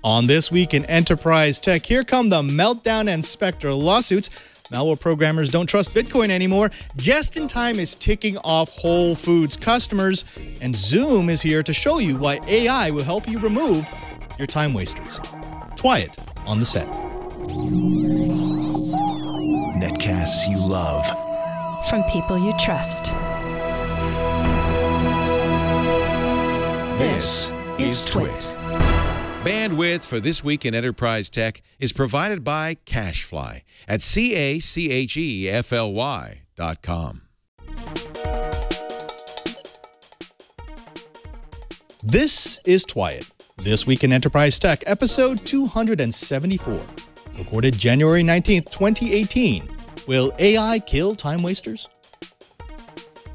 On This Week in Enterprise Tech, here come the Meltdown and Spectre lawsuits. Malware programmers don't trust Bitcoin anymore. Just in Time is ticking off Whole Foods customers. And Zoom is here to show you why AI will help you remove your time wasters. Twy on the set. Netcasts you love. From people you trust. This is Twit. Bandwidth for This Week in Enterprise Tech is provided by CacheFly at CacheFly.com. This is Twy. This Week in Enterprise Tech, episode 274. Recorded January 19th, 2018. Will AI kill time wasters?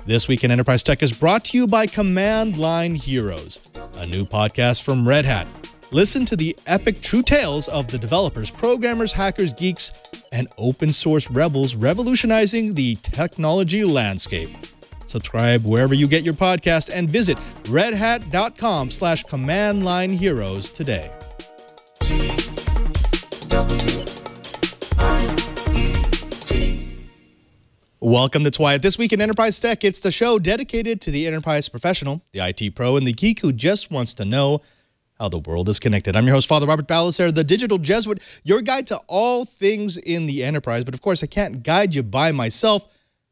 This Week in Enterprise Tech is brought to you by Command Line Heroes, a new podcast from Red Hat. Listen to the epic true tales of the developers, programmers, hackers, geeks, and open source rebels revolutionizing the technology landscape. Subscribe wherever you get your podcast and visit redhat.com/commandlineheroes today. Welcome to Twy. This Week in Enterprise Tech, it's the show dedicated to the enterprise professional, the IT pro, and the geek who just wants to know how the world is connected. I'm your host, Father Robert Ballecer, the Digital Jesuit, your guide to all things in the enterprise. But of course, I can't guide you by myself.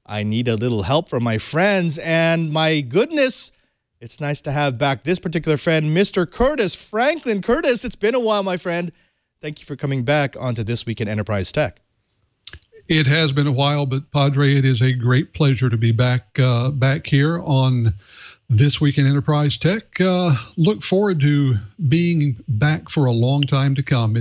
I need a little help from my friends. And my goodness, it's nice to have back this particular friend, Mr. Curtis Franklin. Curtis, it's been a while, my friend. Thank you for coming back onto This Week in Enterprise Tech. It has been a while, but Padre, it is a great pleasure to be back here on This Week in Enterprise Tech. Look forward to being back for a long time to come.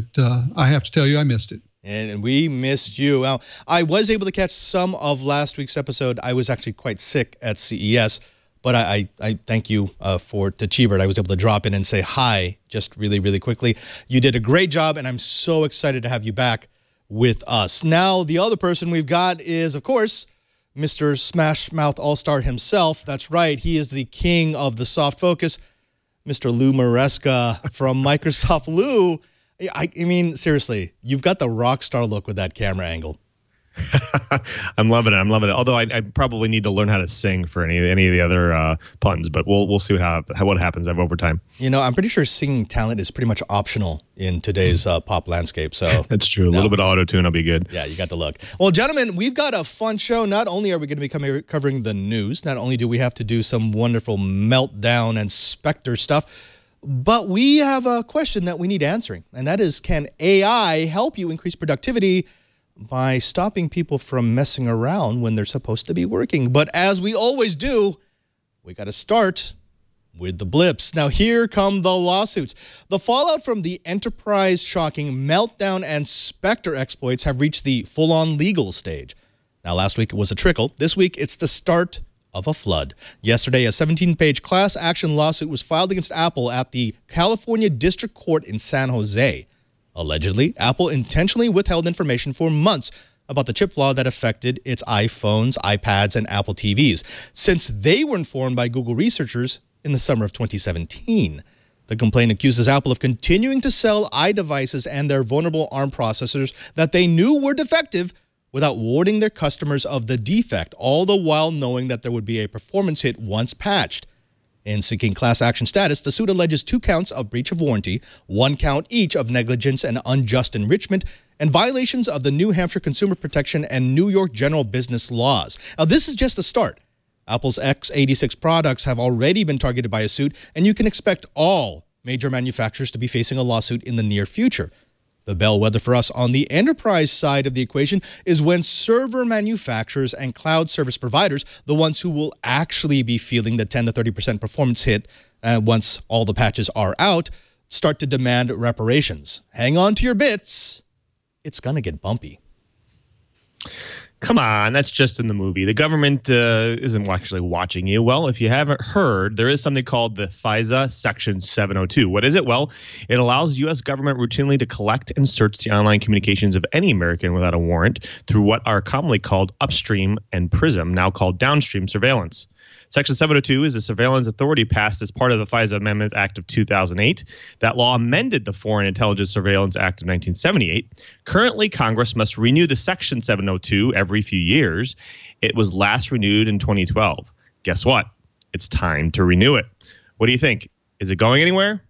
I have to tell you, I missed it. And we missed you. Now, I was able to catch some of last week's episode. I was actually quite sick at CES, but I thank you to Cheebert. I was able to drop in and say hi just really, really quickly. You did a great job, and I'm so excited to have you back with us. Now, the other person we've got is, of course, Mr. Smash Mouth All-Star himself. That's right. He is the king of the soft focus, Mr. Lou Maresca from Microsoft. Lou, I mean, seriously, you've got the rock star look with that camera angle. I'm loving it. I'm loving it. Although I probably need to learn how to sing for any of the other puns, but we'll see what happens over time. You know, I'm pretty sure singing talent is pretty much optional in today's pop landscape. So that's true. A little bit of auto-tune will be good. Yeah, you got the look. Well, gentlemen, we've got a fun show. Not only are we going to be covering the news, not only do we have to do some wonderful Meltdown and Spectre stuff, but we have a question that we need answering, and that is, can AI help you increase productivity by stopping people from messing around when they're supposed to be working? But as we always do, we got to start with the blips. Now, here come the lawsuits. The fallout from the enterprise-shocking Meltdown and Spectre exploits have reached the full-on legal stage. Now, last week it was a trickle. This week, it's the start of a flood. Yesterday, a 17-page class action lawsuit was filed against Apple at the California District Court in San Jose. Allegedly, Apple intentionally withheld information for months about the chip flaw that affected its iPhones, iPads, and Apple TVs, since they were informed by Google researchers in the summer of 2017. The complaint accuses Apple of continuing to sell iDevices and their vulnerable ARM processors that they knew were defective without warning their customers of the defect, all the while knowing that there would be a performance hit once patched. In seeking class action status, the suit alleges 2 counts of breach of warranty, 1 count each of negligence and unjust enrichment, and violations of the New Hampshire Consumer Protection and New York General Business laws. Now, this is just the start. Apple's x86 products have already been targeted by a suit, and you can expect all major manufacturers to be facing a lawsuit in the near future. The bellwether for us on the enterprise side of the equation is when server manufacturers and cloud service providers, the ones who will actually be feeling the 10 to 30% performance hit once all the patches are out, start to demand reparations. Hang on to your bits. It's going to get bumpy. Come on, that's just in the movie. The government isn't actually watching you. Well, if you haven't heard, there is something called the FISA Section 702. What is it? Well, it allows U.S. government routinely to collect and search the online communications of any American without a warrant through what are commonly called upstream and PRISM, now called downstream surveillance. Section 702 is a surveillance authority passed as part of the FISA Amendment Act of 2008. That law amended the Foreign Intelligence Surveillance Act of 1978. Currently, Congress must renew the Section 702 every few years. It was last renewed in 2012. Guess what? It's time to renew it. What do you think? Is it going anywhere?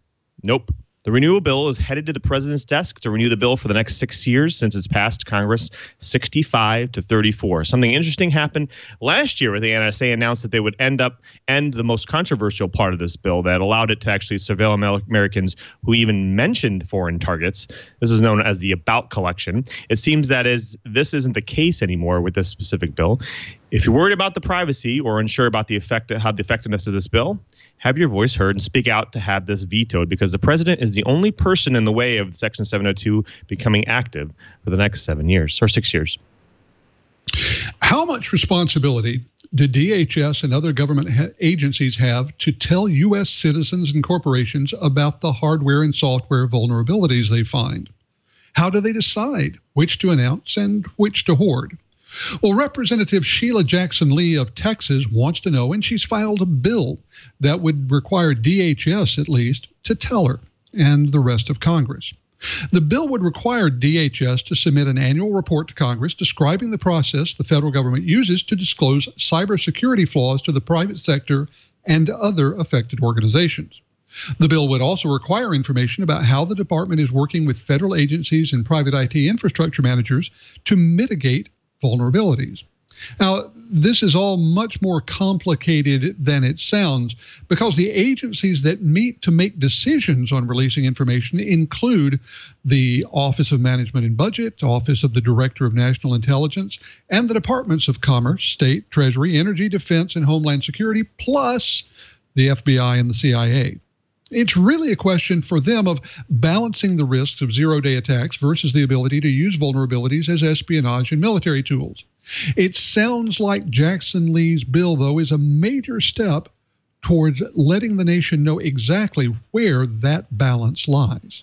Nope. The renewal bill is headed to the president's desk to renew the bill for the next 6 years since it's passed Congress 65 to 34. Something interesting happened last year where the NSA announced that they would end the most controversial part of this bill that allowed it to actually surveil Americans who even mentioned foreign targets. This is known as the About collection. It seems that this isn't the case anymore with this specific bill. If you're worried about the privacy or unsure about the effectiveness of this bill, have your voice heard and speak out to have this vetoed, because the president is the only person in the way of Section 702 becoming active for the next 7 years or 6 years. How much responsibility do DHS and other government agencies have to tell U.S. citizens and corporations about the hardware and software vulnerabilities they find? How do they decide which to announce and which to hoard? Well, Representative Sheila Jackson Lee of Texas wants to know, and she's filed a bill that would require DHS, at least, to tell her and the rest of Congress. The bill would require DHS to submit an annual report to Congress describing the process the federal government uses to disclose cybersecurity flaws to the private sector and other affected organizations. The bill would also require information about how the department is working with federal agencies and private IT infrastructure managers to mitigate vulnerabilities. Now, this is all much more complicated than it sounds, because the agencies that meet to make decisions on releasing information include the Office of Management and Budget, Office of the Director of National Intelligence, and the Departments of Commerce, State, Treasury, Energy, Defense, and Homeland Security, plus the FBI and the CIA. It's really a question for them of balancing the risks of zero-day attacks versus the ability to use vulnerabilities as espionage and military tools. It sounds like Jackson Lee's bill, though, is a major step towards letting the nation know exactly where that balance lies.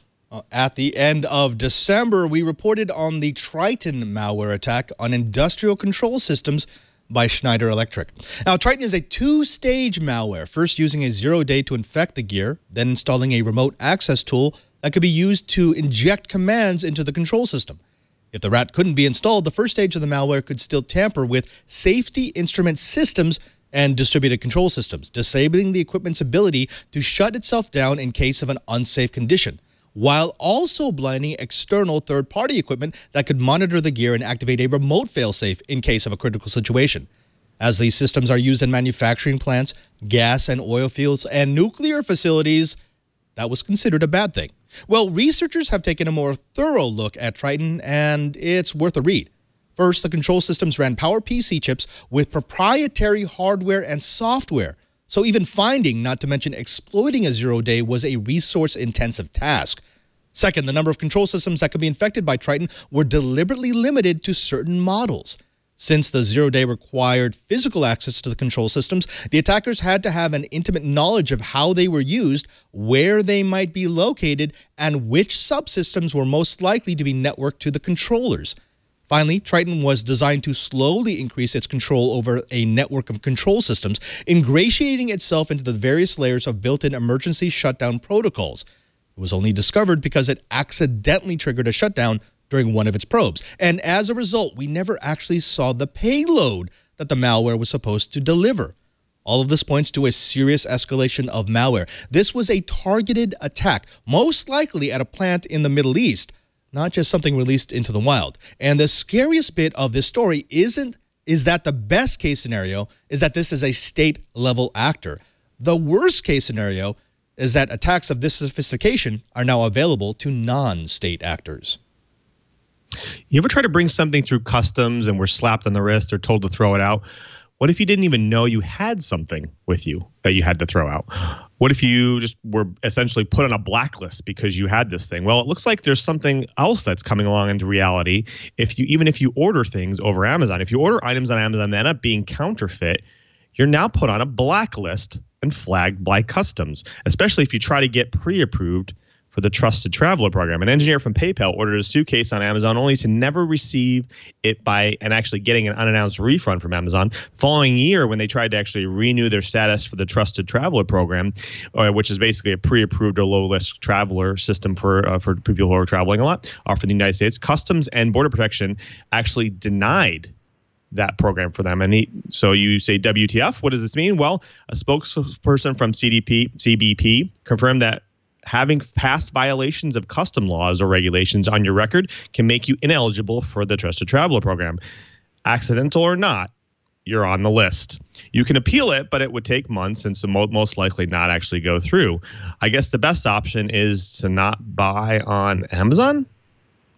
At the end of December, we reported on the Triton malware attack on industrial control systems by Schneider Electric. Now, Triton is a two-stage malware, first using a zero-day to infect the gear, then installing a remote access tool that could be used to inject commands into the control system. If the rat couldn't be installed, the first stage of the malware could still tamper with safety instrument systems and distributed control systems, disabling the equipment's ability to shut itself down in case of an unsafe condition, while also blinding external third-party equipment that could monitor the gear and activate a remote failsafe in case of a critical situation. As these systems are used in manufacturing plants, gas and oil fields, and nuclear facilities, that was considered a bad thing. Well, researchers have taken a more thorough look at Triton, and it's worth a read. First, the control systems ran PowerPC chips with proprietary hardware and software. So even finding, not to mention exploiting a zero-day, was a resource-intensive task. Second, the number of control systems that could be infected by Triton were deliberately limited to certain models. Since the zero-day required physical access to the control systems, the attackers had to have an intimate knowledge of how they were used, where they might be located, and which subsystems were most likely to be networked to the controllers. Finally, Triton was designed to slowly increase its control over a network of control systems, ingratiating itself into the various layers of built-in emergency shutdown protocols. It was only discovered because it accidentally triggered a shutdown during one of its probes. And as a result, we never actually saw the payload that the malware was supposed to deliver. All of this points to a serious escalation of malware. This was a targeted attack, most likely at a plant in the Middle East, not just something released into the wild. And the scariest bit of this story is that the best case scenario is that this is a state-level actor. The worst case scenario is that attacks of this sophistication are now available to non-state actors. You ever try to bring something through customs and were slapped on the wrist or told to throw it out? What if you didn't even know you had something with you that you had to throw out? What if you just were essentially put on a blacklist because you had this thing? Well, it looks like there's something else that's coming along into reality. Even if you order things over Amazon, if you order items on Amazon that end up being counterfeit, you're now put on a blacklist and flagged by customs, especially if you try to get pre-approved for the Trusted Traveler program. An engineer from PayPal ordered a suitcase on Amazon only to never receive it and actually getting an unannounced refund from Amazon. Following year, when they tried to actually renew their status for the Trusted Traveler program, which is basically a pre-approved or low-risk traveler system for people who are traveling a lot, for the United States, Customs and Border Protection actually denied that program for them. And so you say, WTF? What does this mean? Well, a spokesperson from CBP confirmed that having past violations of custom laws or regulations on your record can make you ineligible for the Trusted Traveler program. Accidental or not, you're on the list. You can appeal it, but it would take months and so most likely not actually go through. I guess the best option is to not buy on Amazon.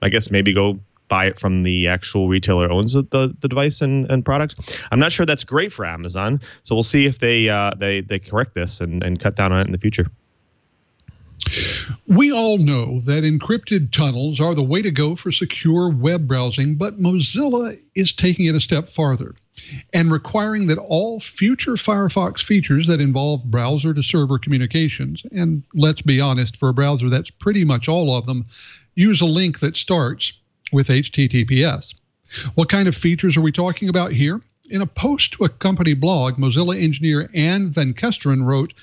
I guess maybe go buy it from the actual retailer who owns the device and product. I'm not sure that's great for Amazon, so we'll see if they correct this and cut down on it in the future. We all know that encrypted tunnels are the way to go for secure web browsing, but Mozilla is taking it a step farther and requiring that all future Firefox features that involve browser-to-server communications, and let's be honest, for a browser, that's pretty much all of them, use a link that starts with HTTPS. What kind of features are we talking about here? In a post to a company blog, Mozilla engineer Anne Van Kesteren wrote,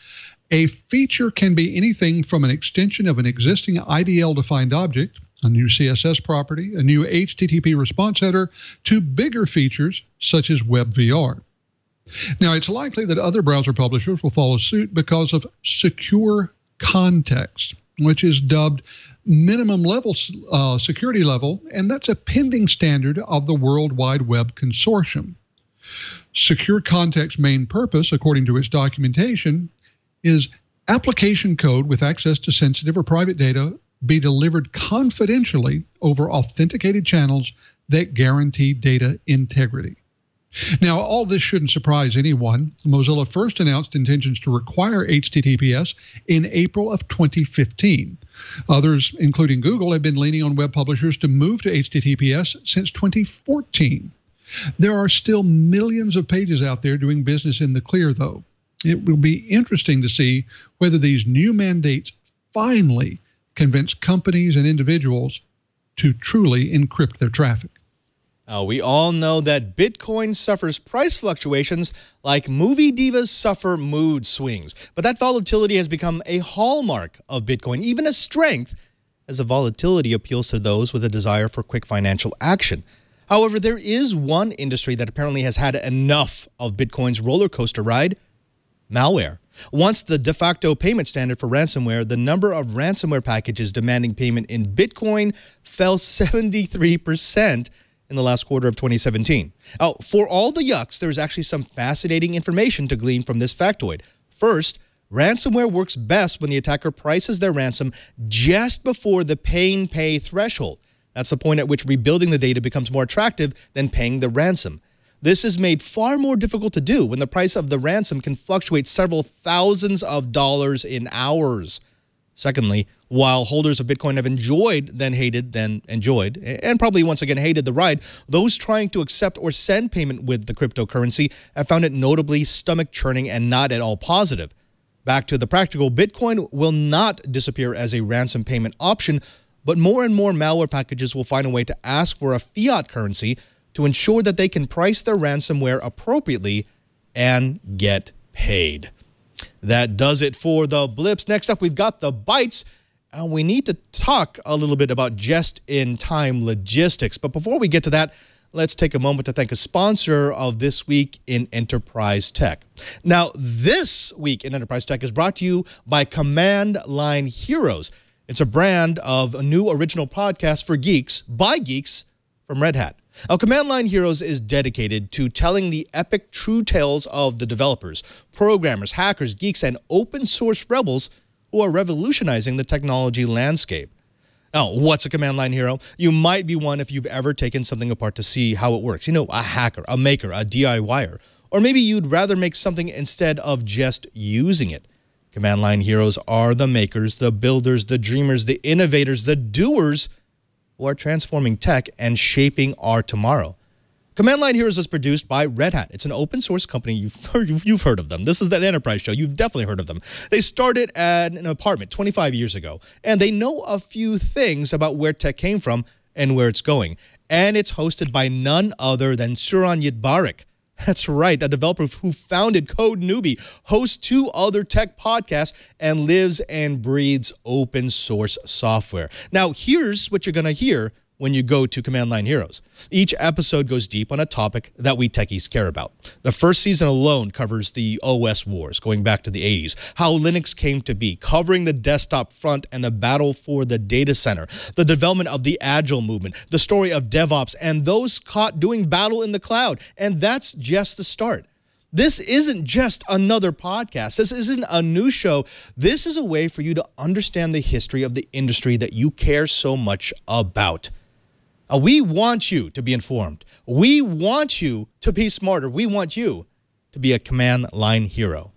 "A feature can be anything from an extension of an existing IDL-defined object, a new CSS property, a new HTTP response header, to bigger features such as WebVR." Now, it's likely that other browser publishers will follow suit because of secure context, which is dubbed minimum level security level, and that's a pending standard of the World Wide Web Consortium. Secure Context's main purpose, according to its documentation, is application code with access to sensitive or private data be delivered confidentially over authenticated channels that guarantee data integrity. Now, all this shouldn't surprise anyone. Mozilla first announced intentions to require HTTPS in April of 2015. Others, including Google, have been leaning on web publishers to move to HTTPS since 2014. There are still millions of pages out there doing business in the clear, though. It will be interesting to see whether these new mandates finally convince companies and individuals to truly encrypt their traffic. We all know that Bitcoin suffers price fluctuations like movie divas suffer mood swings. But that volatility has become a hallmark of Bitcoin, even a strength, as the volatility appeals to those with a desire for quick financial action. However, there is one industry that apparently has had enough of Bitcoin's roller coaster ride: malware. Once the de facto payment standard for ransomware, the number of ransomware packages demanding payment in Bitcoin fell 73% in the last quarter of 2017. For all the yucks, there's actually some fascinating information to glean from this factoid. First, ransomware works best when the attacker prices their ransom just before the pay threshold. That's the point at which rebuilding the data becomes more attractive than paying the ransom. This is made far more difficult to do when the price of the ransom can fluctuate several thousands of dollars in hours. Secondly, while holders of Bitcoin have enjoyed, then hated, then enjoyed, and probably once again hated the ride, those trying to accept or send payment with the cryptocurrency have found it notably stomach-churning and not at all positive. Back to the practical, Bitcoin will not disappear as a ransom payment option, but more and more malware packages will find a way to ask for a fiat currency to ensure that they can price their ransomware appropriately and get paid. That does it for the blips. Next up, we've got the bites. And we need to talk a little bit about just-in-time logistics. But before we get to that, let's take a moment to thank a sponsor of This Week in Enterprise Tech. Now, This Week in Enterprise Tech is brought to you by Command Line Heroes. It's a brand of a new original podcast for geeks, by geeks, from Red Hat. Now, Command Line Heroes is dedicated to telling the epic true tales of the developers, programmers, hackers, geeks, and open source rebels who are revolutionizing the technology landscape. Now, what's a command line hero? You might be one if you've ever taken something apart to see how it works. You know, a hacker, a maker, a DIYer. Or maybe you'd rather make something instead of just using it. Command line heroes are the makers, the builders, the dreamers, the innovators, the doers who are transforming tech and shaping our tomorrow. Command Line Heroes is produced by Red Hat. It's an open source company. You've heard of them. This is that enterprise show. You've definitely heard of them. They started at an apartment 25 years ago, and they know a few things about where tech came from and where it's going. And it's hosted by none other than Suran Yitbarek. That's right, the developer who founded Code Newbie, hosts 2 other tech podcasts, and lives and breathes open source software. Now, here's what you're going to hear when you go to Command Line Heroes. Each episode goes deep on a topic that we techies care about. The first season alone covers the OS wars, going back to the 80s, how Linux came to be, covering the desktop front and the battle for the data center, the development of the Agile movement, the story of DevOps, and those caught doing battle in the cloud. And that's just the start. This isn't just another podcast. This isn't a new show. This is a way for you to understand the history of the industry that you care so much about. We want you to be informed. We want you to be smarter. We want you to be a Command Line hero.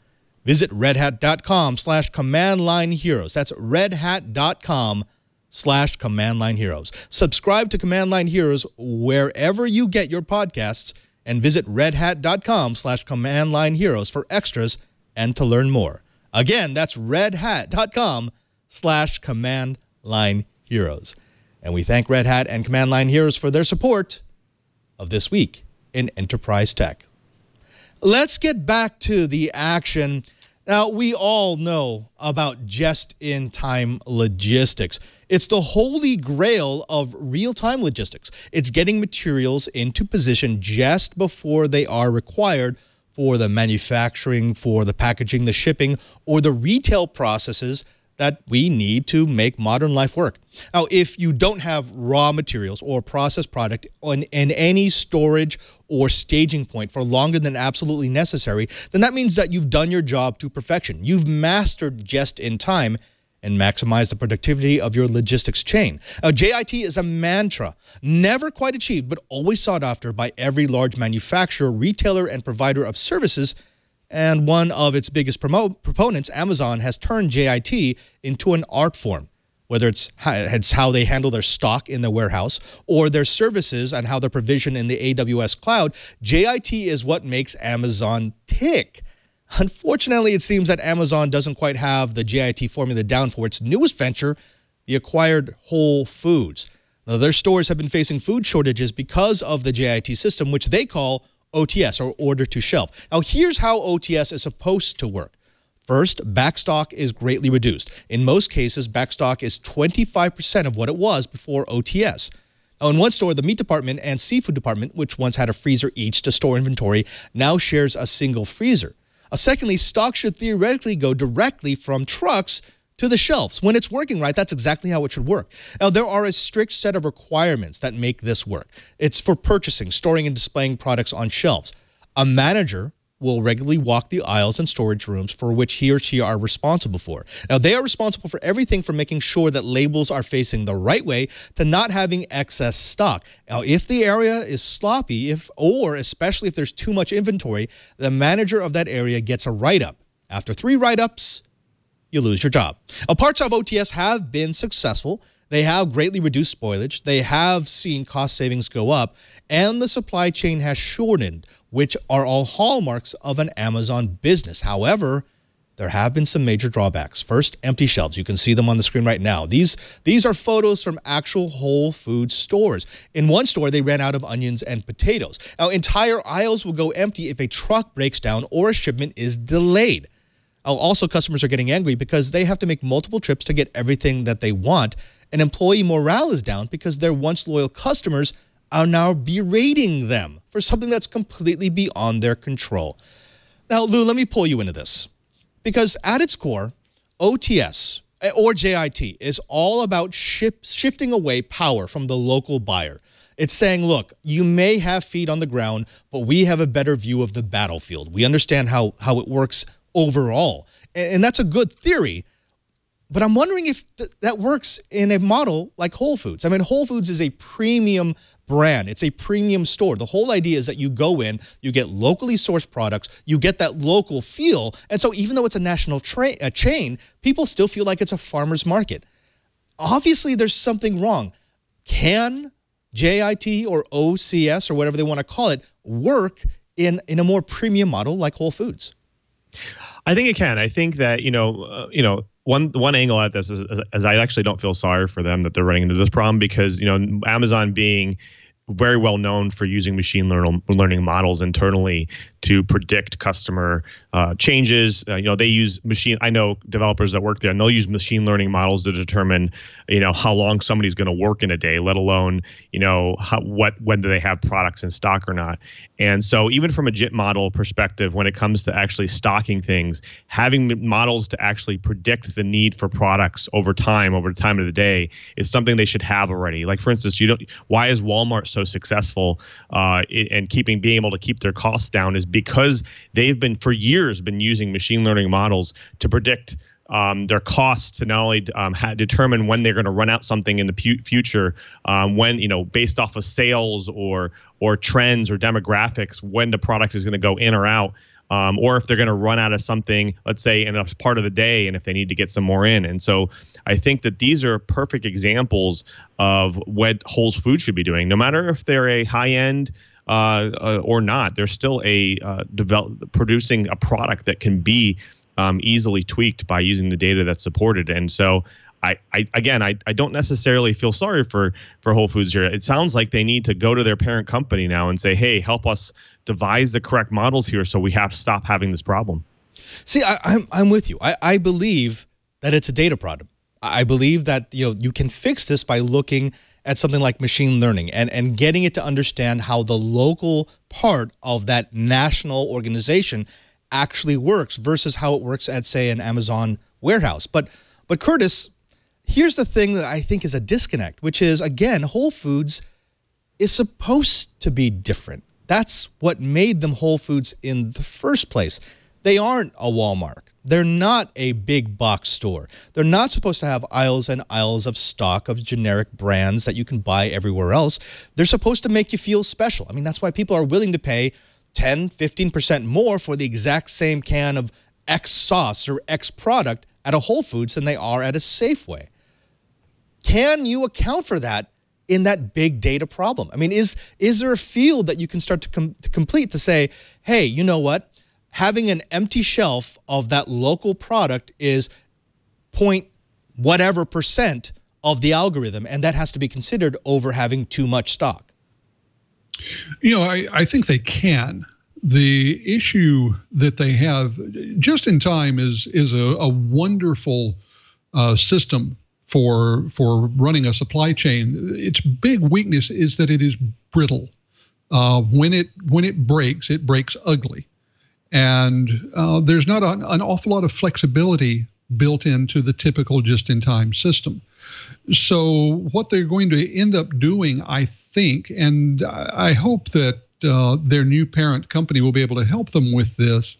Visit redhat.com/Command Line Heroes. That's redhat.com/Command Line Heroes. Subscribe to Command Line Heroes wherever you get your podcasts, and visit redhat.com/Command Line Heroes for extras and to learn more. Again, that's redhat.com/Command Line Heroes. And we thank Red Hat and Command Line Heroes for their support of This Week in Enterprise Tech. Let's get back to the action. Now, we all know about just-in-time logistics. It's the holy grail of real-time logistics. It's getting materials into position just before they are required for the manufacturing, for the packaging, the shipping, or the retail processes that we need to make modern life work. Now, if you don't have raw materials or processed product in any storage or staging point for longer than absolutely necessary, then that means that you've done your job to perfection. You've mastered just in time and maximized the productivity of your logistics chain. Now, JIT is a mantra, never quite achieved, but always sought after by every large manufacturer, retailer, and provider of services. And one of its biggest proponents, Amazon, has turned JIT into an art form, whether it's how they handle their stock in the warehouse or their services and how they're provisioned in the AWS cloud. JIT is what makes Amazon tick. Unfortunately, it seems that Amazon doesn't quite have the JIT formula down for its newest venture, the acquired Whole Foods. Now, their stores have been facing food shortages because of the JIT system, which they call OTS, or order to shelf. Now, here's how OTS is supposed to work. First, backstock is greatly reduced. In most cases, backstock is 25% of what it was before OTS. Now, in one store, the meat department and seafood department, which once had a freezer each to store inventory, now shares a single freezer. Secondly, stock should theoretically go directly from trucks to the shelves. When it's working right, that's exactly how it should work. Now, there are a strict set of requirements that make this work. It's for purchasing, storing, and displaying products on shelves. A manager will regularly walk the aisles and storage rooms for which he or she are responsible for. Now, they are responsible for everything from making sure that labels are facing the right way to not having excess stock. Now, if the area is sloppy, or especially if there's too much inventory, the manager of that area gets a write-up. After 3 write-ups, you lose your job. Now, parts of OTS have been successful. They have greatly reduced spoilage. They have seen cost savings go up, and the supply chain has shortened, which are all hallmarks of an Amazon business. However, there have been some major drawbacks. First, empty shelves. You can see them on the screen right now. These are photos from actual Whole Foods stores. In one store, they ran out of onions and potatoes. Now, entire aisles will go empty if a truck breaks down or a shipment is delayed. Also, customers are getting angry because they have to make multiple trips to get everything that they want, and employee morale is down because their once loyal customers are now berating them for something that's completely beyond their control. Now, Lou, let me pull you into this, because at its core, OTS, or JIT, is all about shifting away power from the local buyer. It's saying, look, you may have feet on the ground, but we have a better view of the battlefield. We understand how it works overall. And that's a good theory, but I'm wondering if that works in a model like Whole Foods. I mean, Whole Foods is a premium brand. It's a premium store. The whole idea is that you go in, you get locally sourced products, you get that local feel, and so even though it's a national chain, people still feel like it's a farmer's market. Obviously, there's something wrong. Can JIT or OCS or whatever they want to call it work in a more premium model like Whole Foods? I think it can. I think that one angle at this is I actually don't feel sorry for them that they're running into this problem, because Amazon being very well known for using machine learning models internally to predict customer changes. They use I know developers that work there, and they'll use machine learning models to determine, how long somebody's going to work in a day, let alone, when do they have products in stock or not. And so even from a JIT model perspective, when it comes to actually stocking things, having models to actually predict the need for products over the time of the day is something they should have already. Like, for instance, why is Walmart so successful and being able to keep their costs down is because they've been for years using machine learning models to predict their costs, to not only determine when they're going to run out something in the future, when based off of sales or trends or demographics, when the product is going to go in or out, or if they're going to run out of something, let's say in a part of the day, and if they need to get some more in. And so I think that these are perfect examples of what Whole Foods should be doing. No matter if they're a high-end or not, they're still producing a product that can be easily tweaked by using the data that's supported. And so I don't necessarily feel sorry for Whole Foods here. It sounds like they need to go to their parent company now and say, hey, help us devise the correct models here so we have to stop having this problem. See, I'm with you. I believe that it's a data problem. I believe that you can fix this by looking at something like machine learning and getting it to understand how the local part of that national organization actually works versus how it works at, say, an Amazon warehouse. But Curtis, here's the thing that I think is a disconnect, which is, again, Whole Foods is supposed to be different. That's what made them Whole Foods in the first place. They aren't a Walmart. They're not a big box store. They're not supposed to have aisles and aisles of stock of generic brands that you can buy everywhere else. They're supposed to make you feel special. I mean, that's why people are willing to pay 10, 15% more for the exact same can of X sauce or X product at a Whole Foods than they are at a Safeway. Can you account for that in that big data problem? I mean, is there a field that you can start to complete to say, hey, you know what? Having an empty shelf of that local product is point whatever % of the algorithm, and that has to be considered over having too much stock. I think they can. The issue that they have, Just in Time is a wonderful system for running a supply chain. Its big weakness is that it is brittle. When it breaks ugly. And there's not an awful lot of flexibility built into the typical just-in-time system. So what they're going to end up doing, I think, and I hope that their new parent company will be able to help them with this,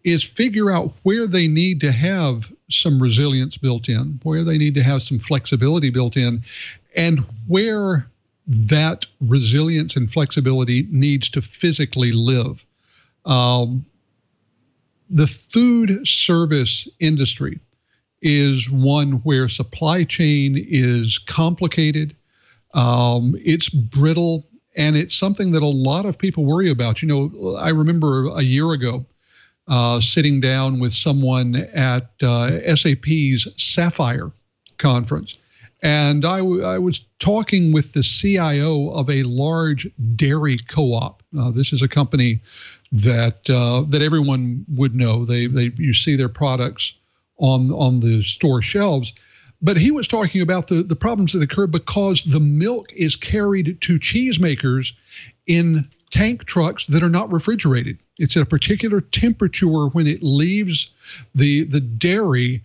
is figure out where they need to have some resilience built in, where they need to have some flexibility built in, and where that resilience and flexibility needs to physically live. The food service industry is one where supply chain is complicated, it's brittle, and it's something that a lot of people worry about. I remember a year ago sitting down with someone at SAP's Sapphire conference, and I was talking with the CIO of a large dairy co-op. This is a company that everyone would know. You see their products on the store shelves. But he was talking about the problems that occur because the milk is carried to cheesemakers in tank trucks that are not refrigerated. It's at a particular temperature when it leaves the dairy,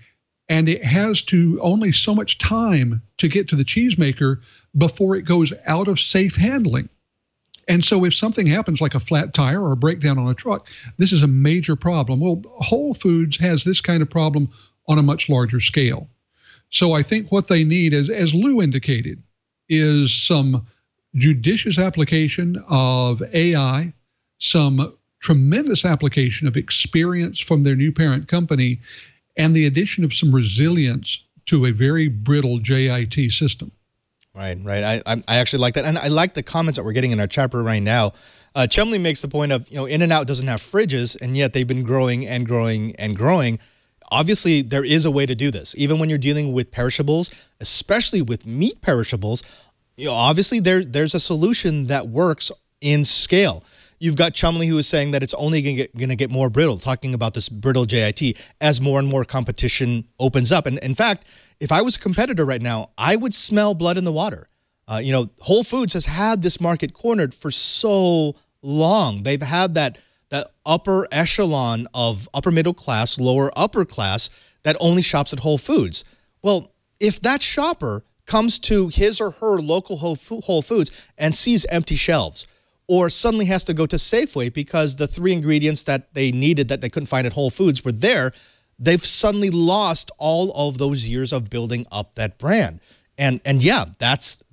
and it has to only so much time to get to the cheesemaker before it goes out of safe handling. And so if something happens like a flat tire or a breakdown on a truck, this is a major problem. Well, Whole Foods has this kind of problem on a much larger scale. So I think what they need, as Lou indicated, is some judicious application of AI, some tremendous application of experience from their new parent company, and the addition of some resilience to a very brittle JIT system. Right. I actually like that. And I like the comments that we're getting in our chat room right now. Chumley makes the point of, In-N-Out doesn't have fridges, and yet they've been growing and growing and growing. Obviously, there is a way to do this. Even when you're dealing with perishables, especially with meat perishables, obviously there's a solution that works in scale. You've got Chumley who is saying that it's only going to get more brittle, talking about this brittle JIT as more and more competition opens up. And in fact, if I was a competitor right now, I would smell blood in the water. Whole Foods has had this market cornered for so long. They've had that upper echelon of upper middle class, lower upper class that only shops at Whole Foods. Well, if that shopper comes to his or her local Whole Foods and sees empty shelves, or suddenly has to go to Safeway because the 3 ingredients that they needed that they couldn't find at Whole Foods were there, they've suddenly lost all of those years of building up that brand. And yeah, that's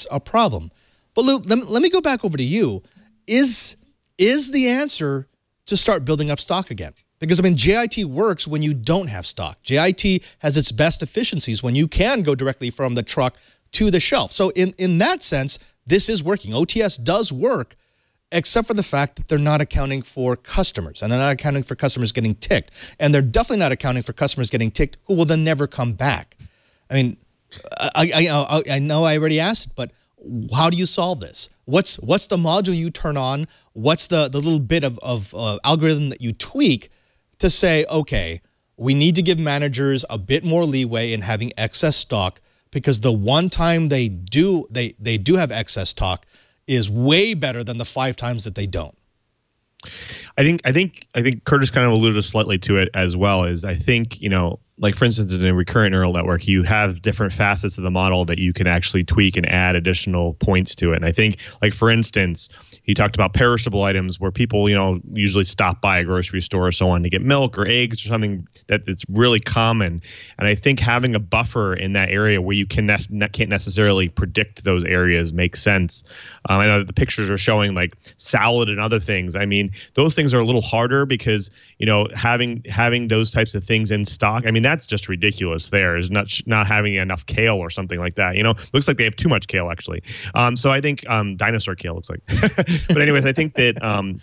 a problem. But Lou, let me go back over to you. Is the answer to start building up stock again? Because, JIT works when you don't have stock. JIT has its best efficiencies when you can go directly from the truck to the shelf. So in that sense, this is working. OTS does work, except for the fact that they're not accounting for customers, and they're not accounting for customers getting ticked. And they're definitely not accounting for customers getting ticked who will then never come back. I know I already asked it, but how do you solve this? What's the module you turn on? What's the little bit of algorithm that you tweak to say, okay, we need to give managers a bit more leeway in having excess stock, because the one time they do have excess stock is way better than the 5 times that they don't. I think Curtis kind of alluded slightly to it as well. Is I think, like for instance, in a recurrent neural network, you have different facets of the model that you can actually tweak and add additional points to it. And I think, like for instance, he talked about perishable items where people, usually stop by a grocery store or so on to get milk or eggs or something that's really common. And I think having a buffer in that area where you can't necessarily predict those areas makes sense. I know that the pictures are showing like salad and other things. Those things are a little harder because, having those types of things in stock, that's just ridiculous. There is not having enough kale or something like that. Looks like they have too much kale actually. So I think dinosaur kale looks like. But anyways, I think that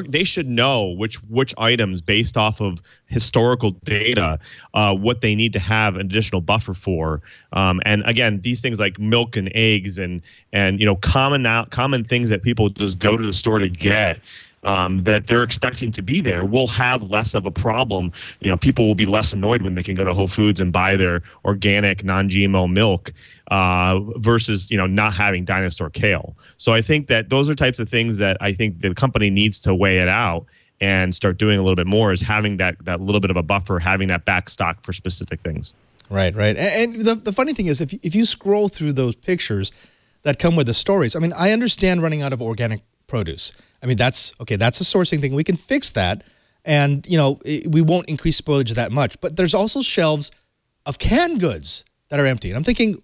they should know which items based off of historical data, what they need to have an additional buffer for. And again, these things like milk and eggs and common things that people just go to the store to get. That they're expecting to be there will have less of a problem. People will be less annoyed when they can go to Whole Foods and buy their organic, non-GMO milk versus, not having dinosaur kale. So I think that those are types of things that I think the company needs to weigh it out and start doing a little bit more, is having that little bit of a buffer, having that back stock for specific things. Right. And the funny thing is, if you scroll through those pictures that come with the stories, I understand running out of organic produce. That's a sourcing thing. We can fix that, and we won't increase spoilage that much. But there's also shelves of canned goods that are empty. And I'm thinking,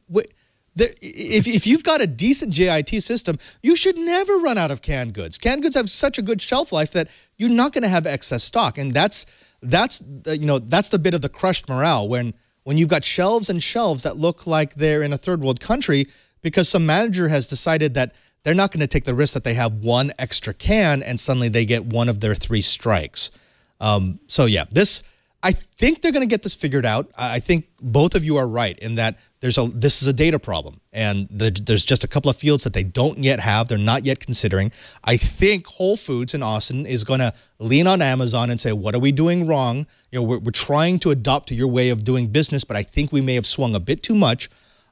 if you've got a decent JIT system, you should never run out of canned goods. Canned goods have such a good shelf life that you're not going to have excess stock, and that's the bit of the crushed morale when you've got shelves and shelves that look like they're in a third world country because some manager has decided that they're not going to take the risk that they have one extra can and suddenly they get one of their 3 strikes. So yeah, I think they're going to get this figured out. I think both of you are right in that this is a data problem, and there's just a couple of fields that they don't yet have. They're not yet considering. I think Whole Foods in Austin is going to lean on Amazon and say, what are we doing wrong? We're trying to adopt to your way of doing business, but I think we may have swung a bit too much.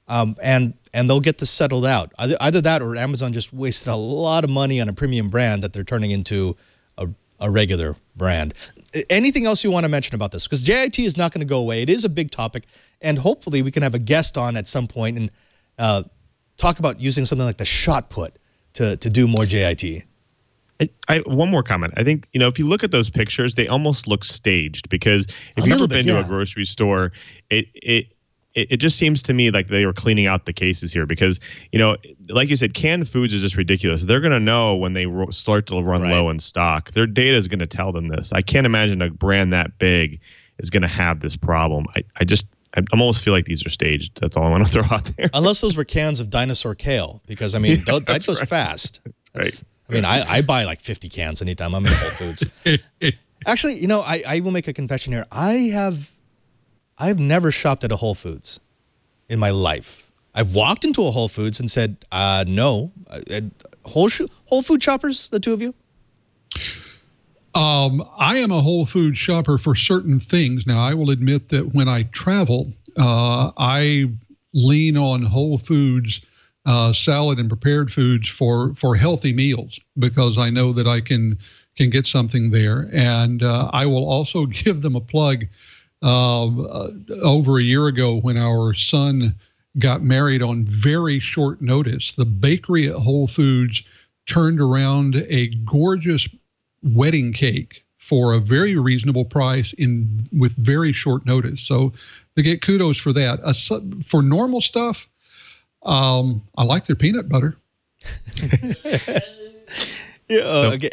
And they'll get this settled out. Either that or Amazon just wasted a lot of money on a premium brand that they're turning into a regular brand. Anything else you want to mention about this? Because JIT is not going to go away. It is a big topic, and hopefully we can have a guest on at some point and talk about using something like the shot put to do more JIT. One more comment. I think, if you look at those pictures, they almost look staged, because if you've ever been to a grocery store, it just seems to me like they were cleaning out the cases here because, like you said, canned foods is just ridiculous. They're going to know when they start to run low in stock. Their data is going to tell them this. I can't imagine a brand that big is going to have this problem. I almost feel like these are staged. That's all I want to throw out there. Unless those were cans of dinosaur kale, because I mean that goes fast. Right. I mean, I buy like 50 cans anytime I'm in Whole Foods. Actually, you know, I will make a confession here. I've never shopped at a Whole Foods in my life. I've walked into a Whole Foods and said, no. Whole Food shoppers, the two of you? I am a Whole Foods shopper for certain things. Now, I will admit that when I travel, I lean on Whole Foods salad and prepared foods for healthy meals, because I know that I can get something there. And I will also give them a plug. Over a year ago, when our son got married on very short notice, the bakery at Whole Foods turned around a gorgeous wedding cake for a very reasonable price with very short notice. So they get kudos for that. For normal stuff, I like their peanut butter. Yeah, okay.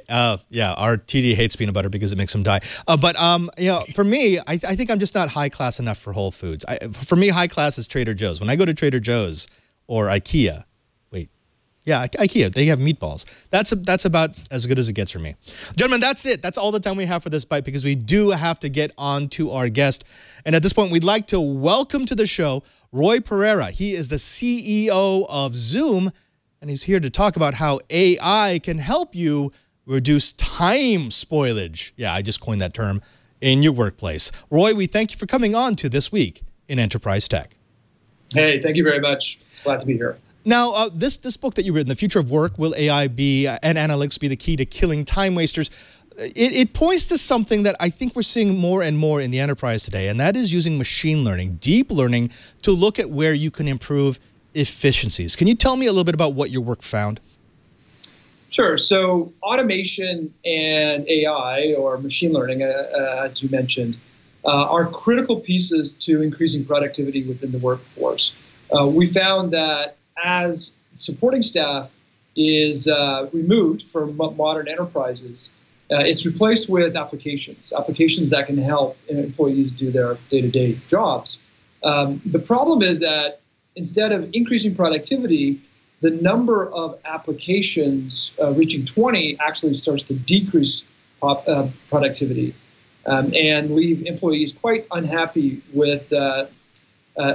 Yeah, our TD hates peanut butter because it makes him die. But you know, for me, I think I'm just not high class enough for Whole Foods. For me, high class is Trader Joe's. When I go to Trader Joe's or IKEA, IKEA, they have meatballs. That's about as good as it gets for me. Gentlemen, that's it. That's all the time we have for this bite, because we do have to get on to our guest. And at this point, we'd like to welcome to the show Roy Perera. He is the CEO of Zoom, and he's here to talk about how AI can help you reduce time spoilage. Yeah, I just coined that term in your workplace. Roy, we thank you for coming on to This Week in Enterprise Tech. Hey, thank you very much. Glad to be here. Now, this book that you've written, The Future of Work, Will AI Be and Analytics Be the Key to Killing Time Wasters? It points to something that I think we're seeing more and more in the enterprise today, and that is using machine learning, deep learning, to look at where you can improve efficiencies. Can you tell me a little bit about what your work found? Sure. So automation and AI, or machine learning, as you mentioned, are critical pieces to increasing productivity within the workforce. We found that as supporting staff is removed from modern enterprises, it's replaced with applications that can help employees do their day-to-day jobs. The problem is that instead of increasing productivity, the number of applications reaching 20 actually starts to decrease productivity and leave employees quite unhappy with the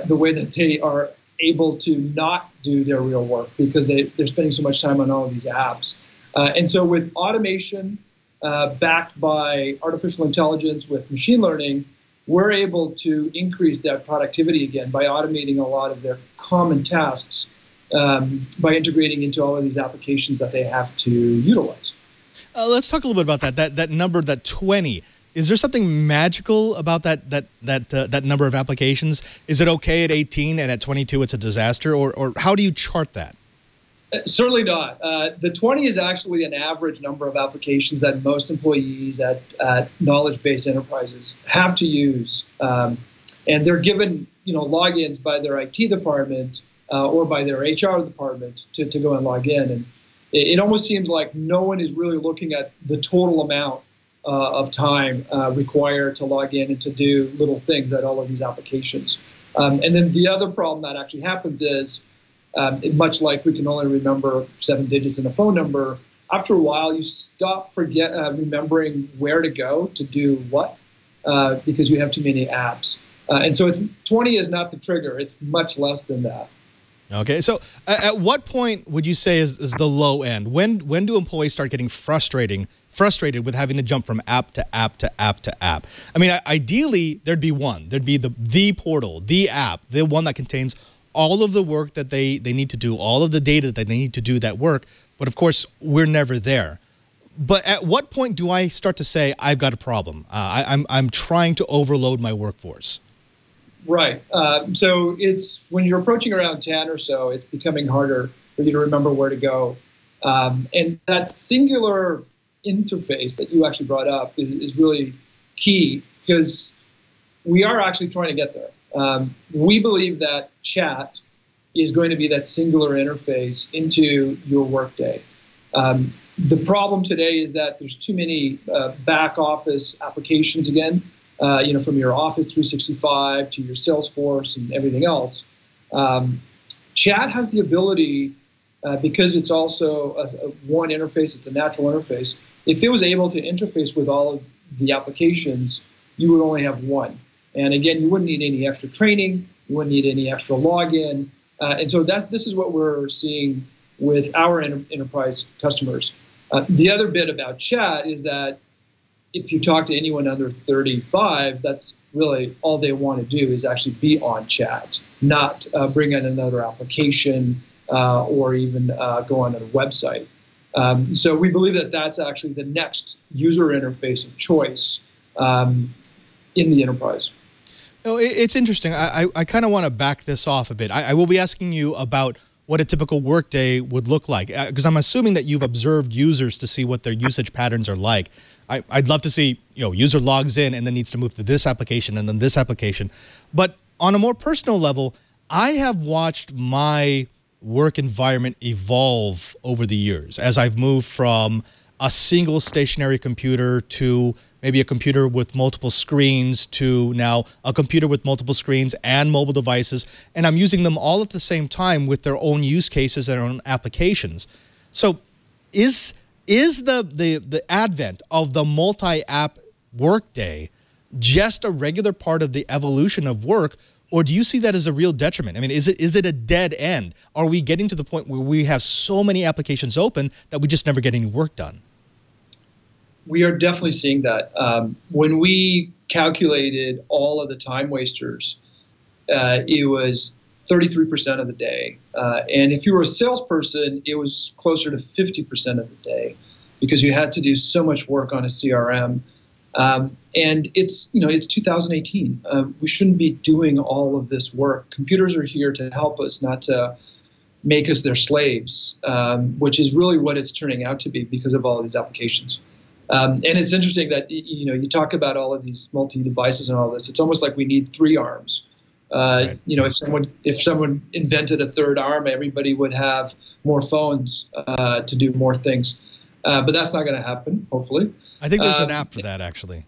way that they are able to not do their real work, because they're spending so much time on all of these apps. And so with automation backed by artificial intelligence with machine learning, we're able to increase that productivity again by automating a lot of their common tasks by integrating into all of these applications that they have to utilize. Let's talk a little bit about that number, that 20. Is there something magical about that number of applications? Is it okay at 18 and at 22 it's a disaster, or how do you chart that? Certainly not. The 20 is actually an average number of applications that most employees at knowledge-based enterprises have to use, and they're given logins by their IT department or by their HR department to go and log in. And it almost seems like no one is really looking at the total amount of time required to log in and to do little things at all of these applications. And then the other problem that actually happens is, much like we can only remember 7 digits in a phone number, after a while you stop remembering where to go to do what, because you have too many apps. And so 20 is not the trigger. It's much less than that. Okay, so at what point would you say is the low end? When do employees start getting frustrated with having to jump from app to app to app to app? I mean, ideally, there'd be one. There'd be the portal, the app, the one that contains all of the work that they need to do, all of the data that they need to do that work. But of course, we're never there. But at what point do I start to say, I've got a problem? I'm trying to overload my workforce. Right. So it's when you're approaching around 10 or so, it's becoming harder for you to remember where to go. And that singular interface that you actually brought up is really key, because we are actually trying to get there. We believe that chat is going to be that singular interface into your workday. The problem today is that there's too many back office applications again from your Office 365 to your Salesforce and everything else. Chat has the ability, because it's also one interface, it's a natural interface. If it was able to interface with all of the applications, you would only have one. And again, you wouldn't need any extra training, you wouldn't need any extra login. And so this is what we're seeing with our enterprise customers. The other bit about chat is that if you talk to anyone under 35, that's really all they want to do is actually be on chat, not bring in another application or even go on a website. So we believe that that's actually the next user interface of choice in the enterprise. It's interesting. I kind of want to back this off a bit. I will be asking you about what a typical workday would look like, because I'm assuming that you've observed users to see what their usage patterns are like. I'd love to see, user logs in and then needs to move to this application and then this application. But on a more personal level, I have watched my work environment evolve over the years as I've moved from a single stationary computer to maybe a computer with multiple screens to now a computer with multiple screens and mobile devices, and I'm using them all at the same time with their own use cases and their own applications. So is the advent of the multi-app workday just a regular part of the evolution of work, or do you see that as a real detriment? I mean, is it a dead end? Are we getting to the point where we have so many applications open that we just never get any work done? We are definitely seeing that. When we calculated all of the time wasters, it was 33% of the day. And if you were a salesperson, it was closer to 50% of the day because you had to do so much work on a CRM. And it's 2018. We shouldn't be doing all of this work. Computers are here to help us, not to make us their slaves, which is really what it's turning out to be because of all of these applications. And it's interesting that you talk about all of these multi-devices and all this. It's almost like we need three arms. Right. If someone invented a third arm, everybody would have more phones to do more things. But that's not going to happen, hopefully. I think there's an app for that, actually.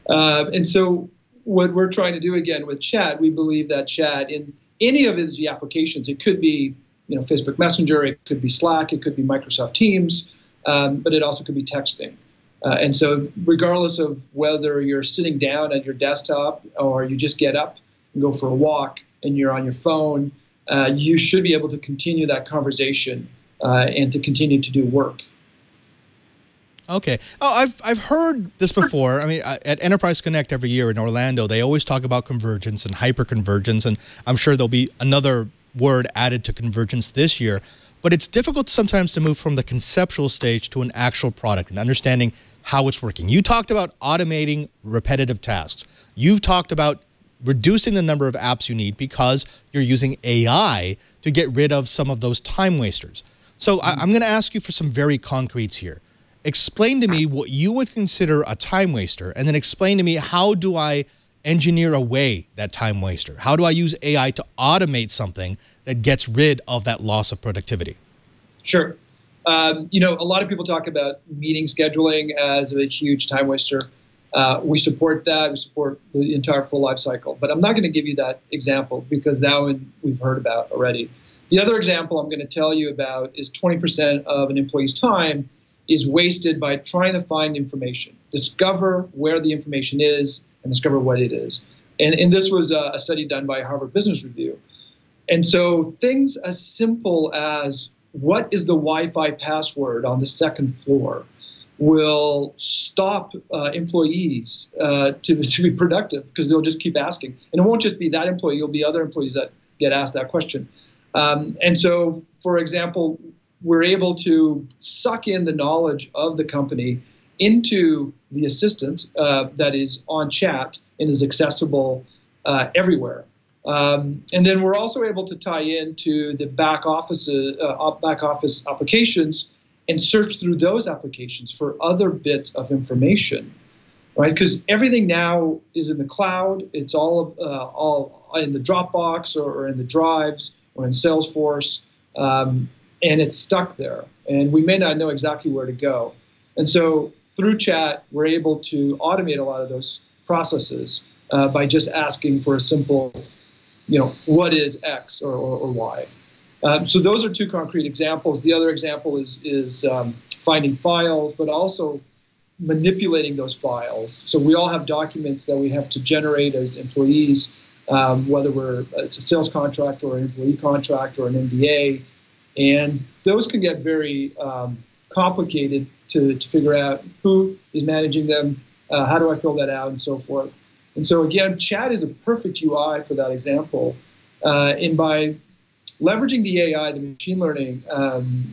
And so what we're trying to do again with chat, we believe that chat in any of the applications, it could be Facebook Messenger, it could be Slack, it could be Microsoft Teams. But it also could be texting. And so regardless of whether you're sitting down at your desktop or you just get up and go for a walk and you're on your phone, you should be able to continue that conversation and to continue to do work. Okay. Oh, I've heard this before. I mean, at Enterprise Connect every year in Orlando, they always talk about convergence and hyperconvergence, and I'm sure there'll be another word added to convergence this year. But it's difficult sometimes to move from the conceptual stage to an actual product and understanding how it's working. You talked about automating repetitive tasks. You've talked about reducing the number of apps you need because you're using AI to get rid of some of those time wasters. So I'm going to ask you for some very concretes here. Explain to me what you would consider a time waster, and then explain to me how do I engineer away that time waster? How do I use AI to automate something that gets rid of that loss of productivity? Sure. A lot of people talk about meeting scheduling as a huge time waster. We support that. We support the entire full life cycle. But I'm not going to give you that example because that one we've heard about already. The other example I'm going to tell you about is 20% of an employee's time is wasted by trying to find information, discover where the information is, and discover what it is. And this was a study done by Harvard Business Review. And so things as simple as what is the Wi-Fi password on the second floor will stop employees to be productive because they'll just keep asking. And it won't just be that employee, it'll be other employees that get asked that question. And so, for example, we're able to suck in the knowledge of the company into the assistant that is on chat and is accessible everywhere. And then we're also able to tie into the back office applications and search through those applications for other bits of information, right? Because everything now is in the cloud. It's all in the Dropbox or in the drives or in Salesforce, and it's stuck there. And we may not know exactly where to go. And so through chat, we're able to automate a lot of those processes by just asking for a simple, what is X or Y. So those are two concrete examples. The other example is finding files, but also manipulating those files. So we all have documents that we have to generate as employees, whether it's a sales contract or an employee contract or an NDA, and those can get very complicated to figure out who is managing them, how do I fill that out, and so forth. And so again, chat is a perfect UI for that example. And by leveraging the AI, the machine learning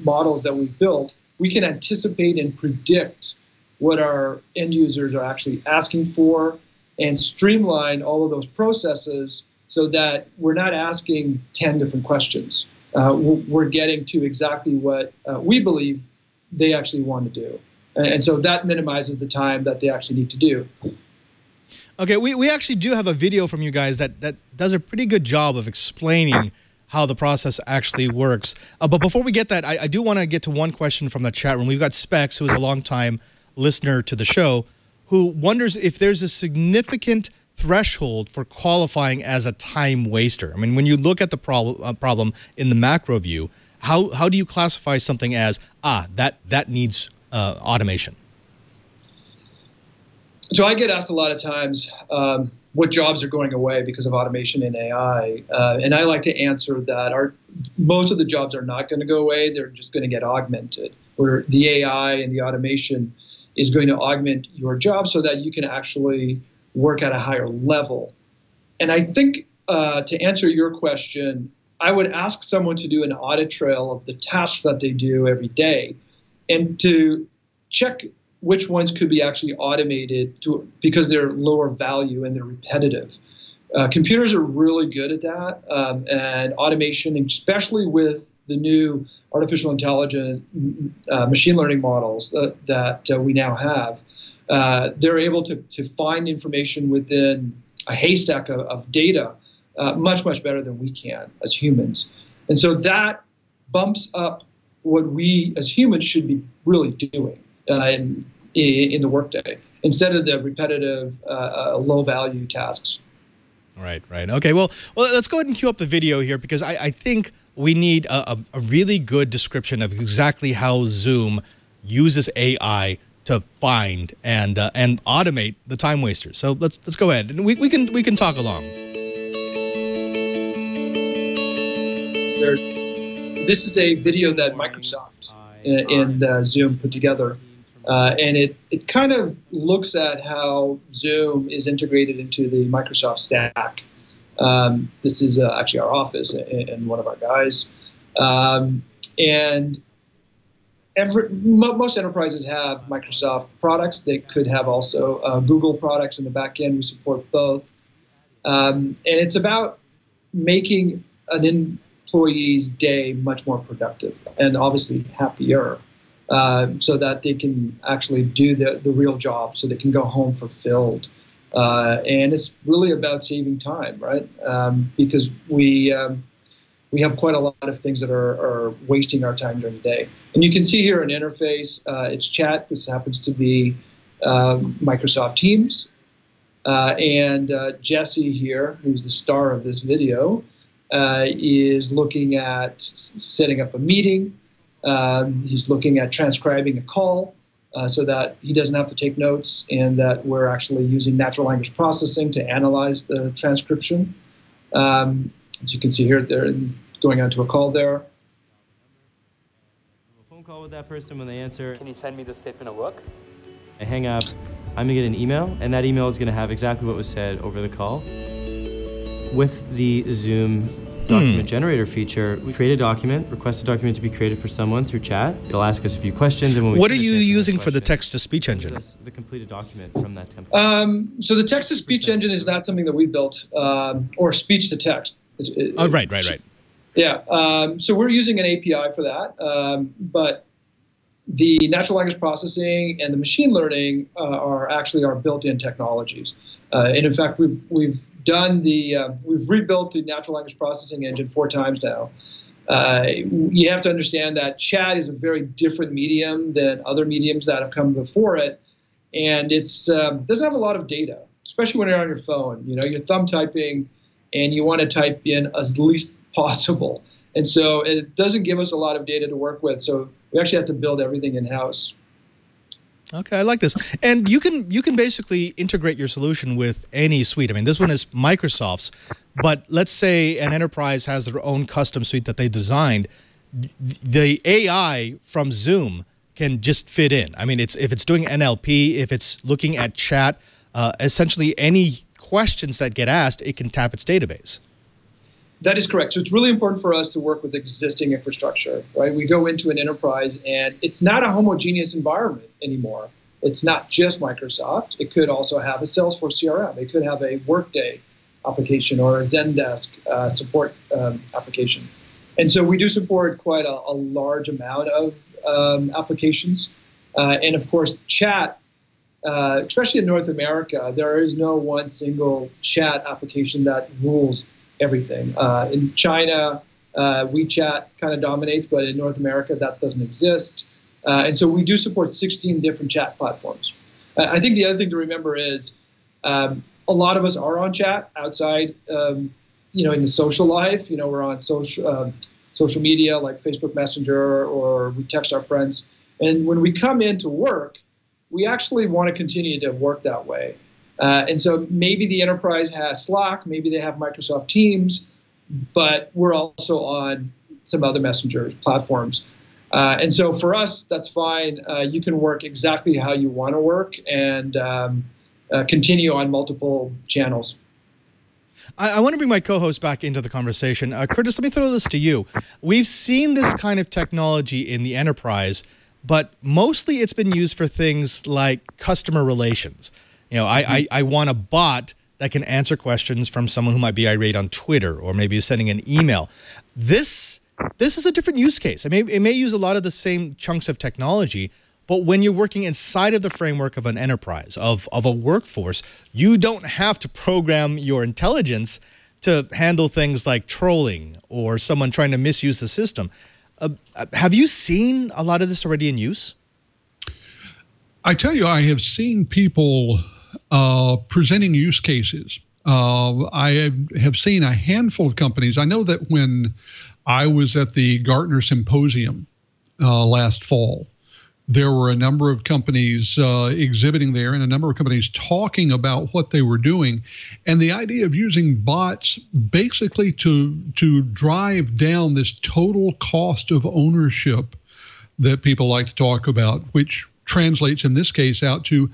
models that we've built, we can anticipate and predict what our end users are actually asking for and streamline all of those processes so that we're not asking 10 different questions. We're getting to exactly what we believe they actually want to do. And so that minimizes the time that they actually need to do. Okay, we actually do have a video from you guys that does a pretty good job of explaining how the process actually works. But before we get that, I do want to get to one question from the chat room. We've got Specs, who is a longtime listener to the show, who wonders if there's a significant threshold for qualifying as a time waster. I mean, when you look at the problem in the macro view, how do you classify something as, that needs automation? So I get asked a lot of times what jobs are going away because of automation and AI. And I like to answer that most of the jobs are not going to go away. They're just going to get augmented, where the AI and the automation is going to augment your job so that you can actually work at a higher level. And I think to answer your question, I would ask someone to do an audit trail of the tasks that they do every day and to check which ones could be actually automated because they're lower value and they're repetitive. Computers are really good at that, and automation, especially with the new artificial intelligence machine learning models that we now have, they're able to find information within a haystack of data much, much better than we can as humans. And so that bumps up what we as humans should be really doing in the workday, instead of the repetitive, low-value tasks. Right. Okay, well, let's go ahead and cue up the video here, because I think we need a really good description of exactly how Zoom uses AI to find and automate the time wasters. So let's go ahead, and we can talk along. This is a video that Microsoft and Zoom put together. And it kind of looks at how Zoom is integrated into the Microsoft stack. This is actually our office and one of our guys. And most enterprises have Microsoft products. They could have also Google products in the back end. We support both. And it's about making an employee's day much more productive and obviously happier. So that they can actually do the real job, so they can go home fulfilled. And it's really about saving time, right? Because we have quite a lot of things that are wasting our time during the day. And you can see here an interface. It's chat. This happens to be Microsoft Teams. And Jesse here, who's the star of this video, is looking at setting up a meeting. He's looking at transcribing a call so that he doesn't have to take notes, and that we're actually using natural language processing to analyze the transcription. As you can see here, they're going onto a call there. A phone call with that person. When they answer, can you send me the statement of work? I hang up. I'm going to get an email, and that email is going to have exactly what was said over the call. With the Zoom document generator feature, we create a document, request a document to be created for someone through chat. It'll ask us a few questions, and when we what are you using for the text-to-speech engine? The completed document from that template. So the text-to-speech engine is not something that we built, or speech-to-text. Right. Yeah. So we're using an API for that, but the natural language processing and the machine learning are actually our built-in technologies. And in fact, we've rebuilt the natural language processing engine 4 times now. You have to understand that chat is a very different medium than other mediums that have come before it. and it's doesn't have a lot of data, especially when you're on your phone. You know, you're thumb typing, and you want to type in as least possible, and so it doesn't give us a lot of data to work with. So we actually have to build everything in house. Okay, I like this. And you can basically integrate your solution with any suite. I mean, this one is Microsoft's, but let's say an enterprise has their own custom suite that they designed. The AI from Zoom can just fit in. I mean, if it's doing NLP, if it's looking at chat, essentially any questions that get asked, it can tap its database. That is correct. So it's really important for us to work with existing infrastructure, right? We go into an enterprise, and it's not a homogeneous environment anymore. It's not just Microsoft. It could also have a Salesforce CRM. It could have a Workday application or a Zendesk support application. And so we do support quite a large amount of applications. And of course, chat, especially in North America, there is no one single chat application that rules everything. In China, WeChat kind of dominates, but in North America, that doesn't exist. And so we do support 16 different chat platforms. I think the other thing to remember is a lot of us are on chat outside, in the social life. We're on social media like Facebook Messenger, or we text our friends. And when we come into work, we actually want to continue to work that way. And so maybe the enterprise has Slack, maybe they have Microsoft Teams, but we're also on some other messenger platforms. And so for us, that's fine. You can work exactly how you want to work and continue on multiple channels. I want to bring my co-host back into the conversation. Curtis, let me throw this to you. We've seen this kind of technology in the enterprise, but mostly it's been used for things like customer relations. I want a bot that can answer questions from someone who might be irate on Twitter, or maybe sending an email. This is a different use case. It may use a lot of the same chunks of technology, but when you're working inside of the framework of an enterprise, of a workforce, you don't have to program your intelligence to handle things like trolling or someone trying to misuse the system. Have you seen a lot of this already in use? I tell you, I have seen people presenting use cases. I have seen a handful of companies. I know that when I was at the Gartner Symposium last fall, there were a number of companies exhibiting there, and a number of companies talking about what they were doing, and the idea of using bots basically to drive down this total cost of ownership that people like to talk about, which translates in this case out to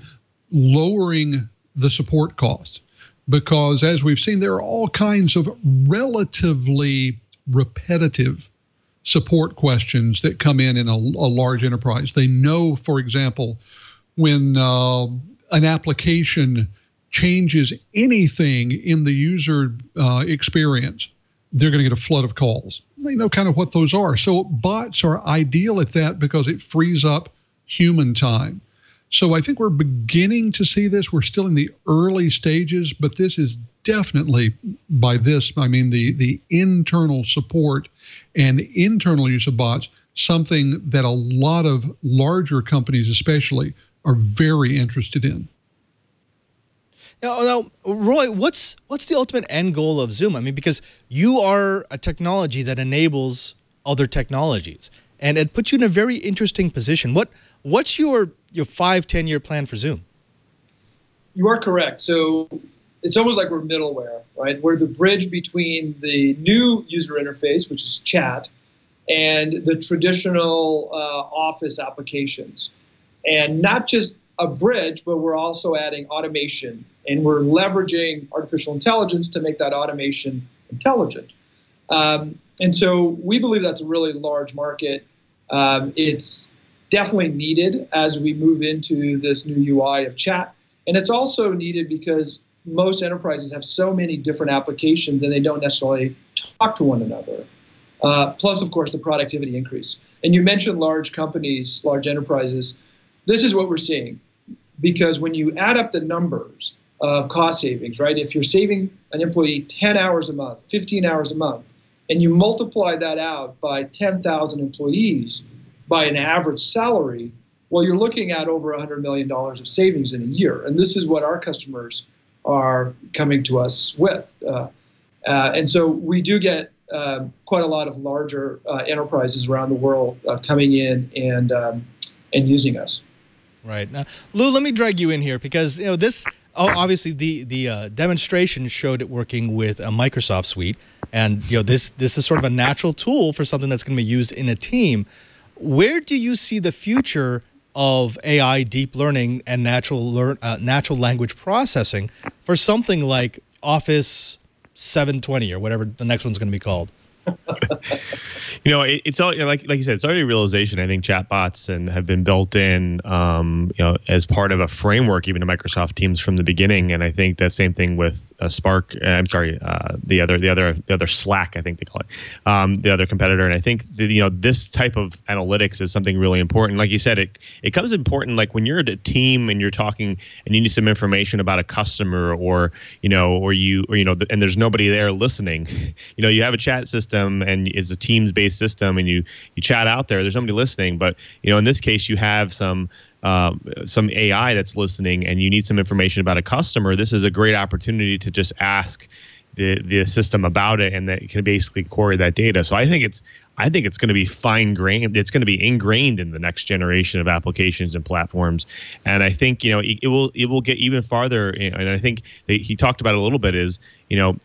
lowering the support costs. Because as we've seen, there are all kinds of relatively repetitive support questions that come in a large enterprise. They know, for example, when an application changes anything in the user experience, they're going to get a flood of calls. They know kind of what those are. So bots are ideal at that because it frees up human time. So I think we're beginning to see this. We're still in the early stages, but this is definitely, by this, I mean the internal support and internal use of bots, something that a lot of larger companies especially are very interested in. Now, Roy, what's the ultimate end goal of Zoom? I mean, because you are a technology that enables other technologies, and it puts you in a very interesting position. What's your 5-10 year plan for Zoom? You are correct. So it's almost like we're middleware, right? We're the bridge between the new user interface, which is chat, and the traditional Office applications. And not just a bridge, but we're also adding automation, and we're leveraging artificial intelligence to make that automation intelligent. And so we believe that's a really large market. It's definitely needed as we move into this new UI of chat. And it's also needed because most enterprises have so many different applications and they don't necessarily talk to one another. Plus, of course, the productivity increase. And you mentioned large companies, large enterprises. This is what we're seeing. Because when you add up the numbers of cost savings, right? If you're saving an employee 10 hours a month, 15 hours a month, and you multiply that out by 10,000 employees by an average salary, well, you're looking at over $100 million of savings in a year. And this is what our customers are coming to us with. And so we do get quite a lot of larger enterprises around the world coming in and using us. Right. Now, Lou, let me drag you in here because, you know, this, obviously the demonstration showed it working with a Microsoft suite. And, you know, this is sort of a natural tool for something that's going to be used in a team. Where do you see the future of AI, deep learning, and natural language processing for something like Office 720 or whatever the next one's going to be called? You know, it's all, you know, like you said, it's already a realization. I think chatbots have been built in, you know, as part of a framework, even to Microsoft Teams from the beginning. And I think that same thing with Spark. I'm sorry, the other Slack, I think they call it, the other competitor. And I think that, you know, this type of analytics is something really important. Like you said, it comes important like when you're at a team and you're talking and you need some information about a customer, or you know, and there's nobody there listening. You know, you have a chat system and it's a Teams-based system, and you chat out there. There's nobody listening, but you know, in this case, you have some AI that's listening, and you need some information about a customer. This is a great opportunity to just ask the system about it, and that it can basically query that data. So I think it's going to be fine-grained. It's going to be ingrained in the next generation of applications and platforms. And I think, you know, it will get even farther. And I think he talked about it a little bit is, you know,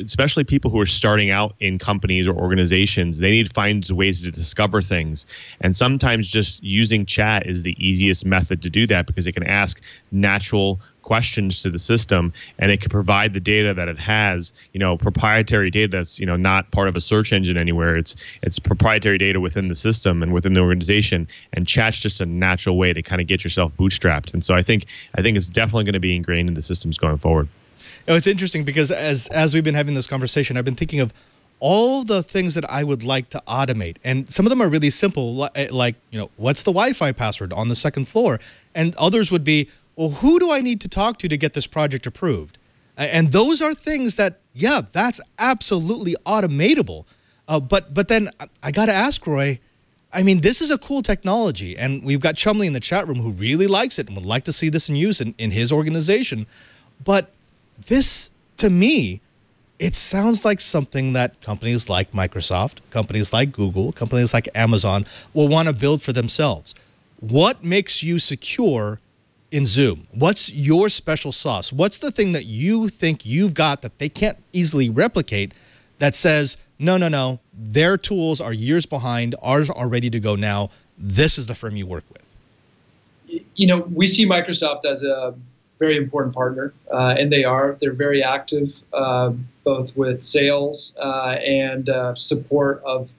especially people who are starting out in companies or organizations, they need to find ways to discover things. And sometimes just using chat is the easiest method to do that, because it can ask natural questions to the system, and it can provide the data that it has, you know, proprietary data that's, you know, not part of a search engine anywhere. It's proprietary data within the system and within the organization, and chat's just a natural way to kind of get yourself bootstrapped. And so I think it's definitely going to be ingrained in the systems going forward. You know, it's interesting because as we've been having this conversation, I've been thinking of all the things that I would like to automate. And some of them are really simple, like, you know, what's the Wi-Fi password on the second floor? And others would be, well, who do I need to talk to get this project approved? And those are things that, yeah, that's absolutely automatable. But then I got to ask, Roy, I mean, this is a cool technology, and we've got Chumley in the chat room who really likes it and would like to see this in use in his organization. But this, to me, it sounds like something that companies like Microsoft, companies like Google, companies like Amazon will want to build for themselves. What makes you secure in Zoom? What's your special sauce? What's the thing that you think you've got that they can't easily replicate that says, no, their tools are years behind, ours are ready to go now, this is the firm you work with? You know, we see Microsoft as a very important partner, and they're very active, both with sales and support of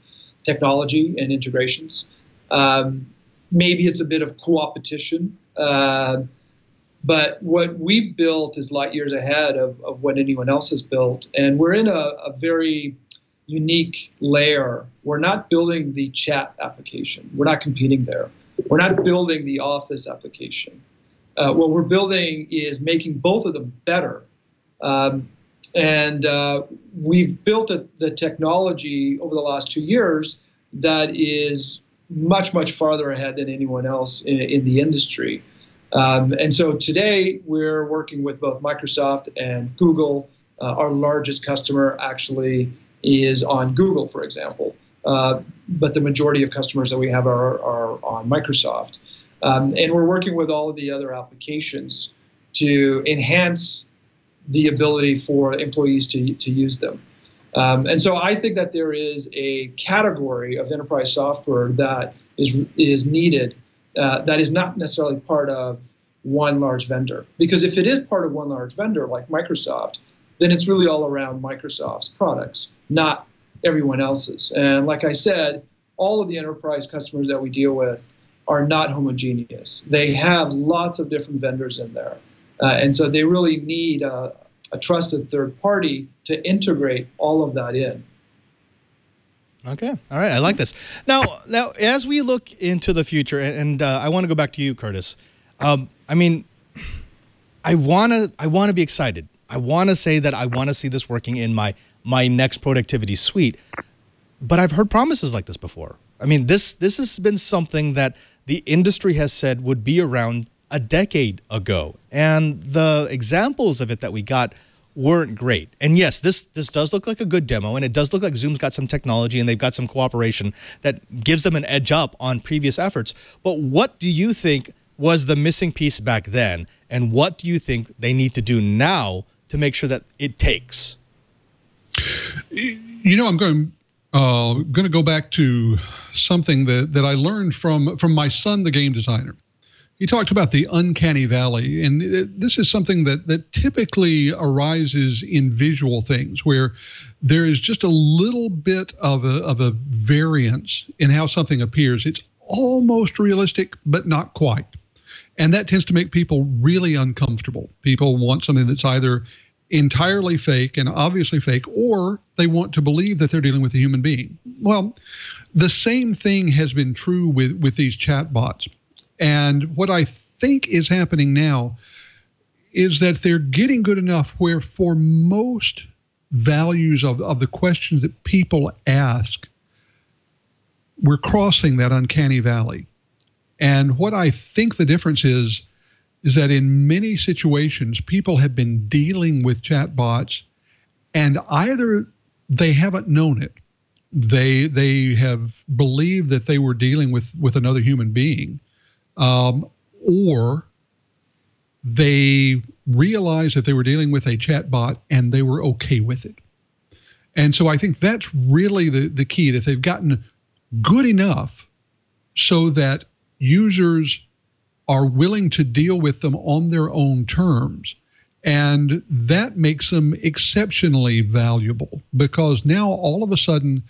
technology and integrations. Maybe it's a bit of co-opetition, but what we've built is light years ahead of what anyone else has built, and we're in a very unique layer. We're not building the chat application. We're not competing there. We're not building the Office application. What we're building is making both of them better. And we've built the technology over the last 2 years that is much, much farther ahead than anyone else in the industry. And so today we're working with both Microsoft and Google. Our largest customer actually is on Google, for example. But the majority of customers that we have are on Microsoft. And we're working with all of the other applications to enhance the ability for employees to use them. And so I think that there is a category of enterprise software that is needed that is not necessarily part of one large vendor. Because if it is part of one large vendor like Microsoft, then it's really all around Microsoft's products, not everyone else's. And like I said, all of the enterprise customers that we deal with are not homogeneous. They have lots of different vendors in there. And so they really need a trusted third party to integrate all of that in. Okay. All right. I like this. Now, as we look into the future, and I want to go back to you, Curtis. I mean, I want to be excited. I want to say that I want to see this working in my next productivity suite. But I've heard promises like this before. I mean, this has been something that the industry has said would be around a decade ago. And the examples of it that we got weren't great. And yes, this does look like a good demo, and it does look like Zoom's got some technology and they've got some cooperation that gives them an edge up on previous efforts. But what do you think was the missing piece back then, and what do you think they need to do now to make sure that it takes? You know, I'm going to go back to something that I learned from my son, the game designer. He talked about the uncanny valley, and this is something that typically arises in visual things, where there is just a little bit of a variance in how something appears. It's almost realistic, but not quite. And that tends to make people really uncomfortable. People want something that's either entirely fake and obviously fake, or they want to believe that they're dealing with a human being. Well, the same thing has been true with these chatbots. And what I think is happening now is that they're getting good enough where for most values of the questions that people ask, we're crossing that uncanny valley. And what I think the difference is that in many situations, people have been dealing with chatbots, and either they haven't known it, they have believed that they were dealing with another human being, or they realized that they were dealing with a chatbot and they were okay with it. And so I think that's really the key, that they've gotten good enough so that users are willing to deal with them on their own terms. And that makes them exceptionally valuable, because now all of a sudden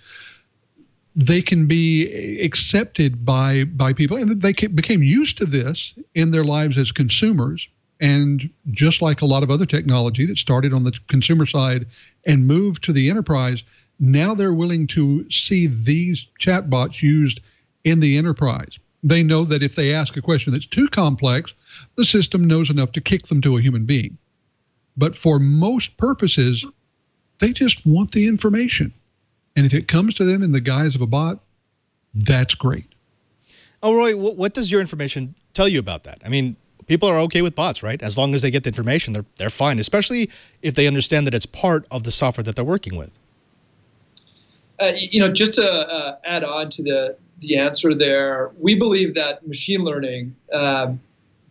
they can be accepted by people, and they became used to this in their lives as consumers. And just like a lot of other technology that started on the consumer side and moved to the enterprise, now they're willing to see these chatbots used in the enterprise. They know that if they ask a question that's too complex, the system knows enough to kick them to a human being. But for most purposes, they just want the information. And if it comes to them in the guise of a bot, that's great. Oh, Roy, what does your information tell you about that? I mean, people are okay with bots, right? As long as they get the information, they're fine, especially if they understand that it's part of the software that they're working with. Just to add on to the answer there, we believe that machine learning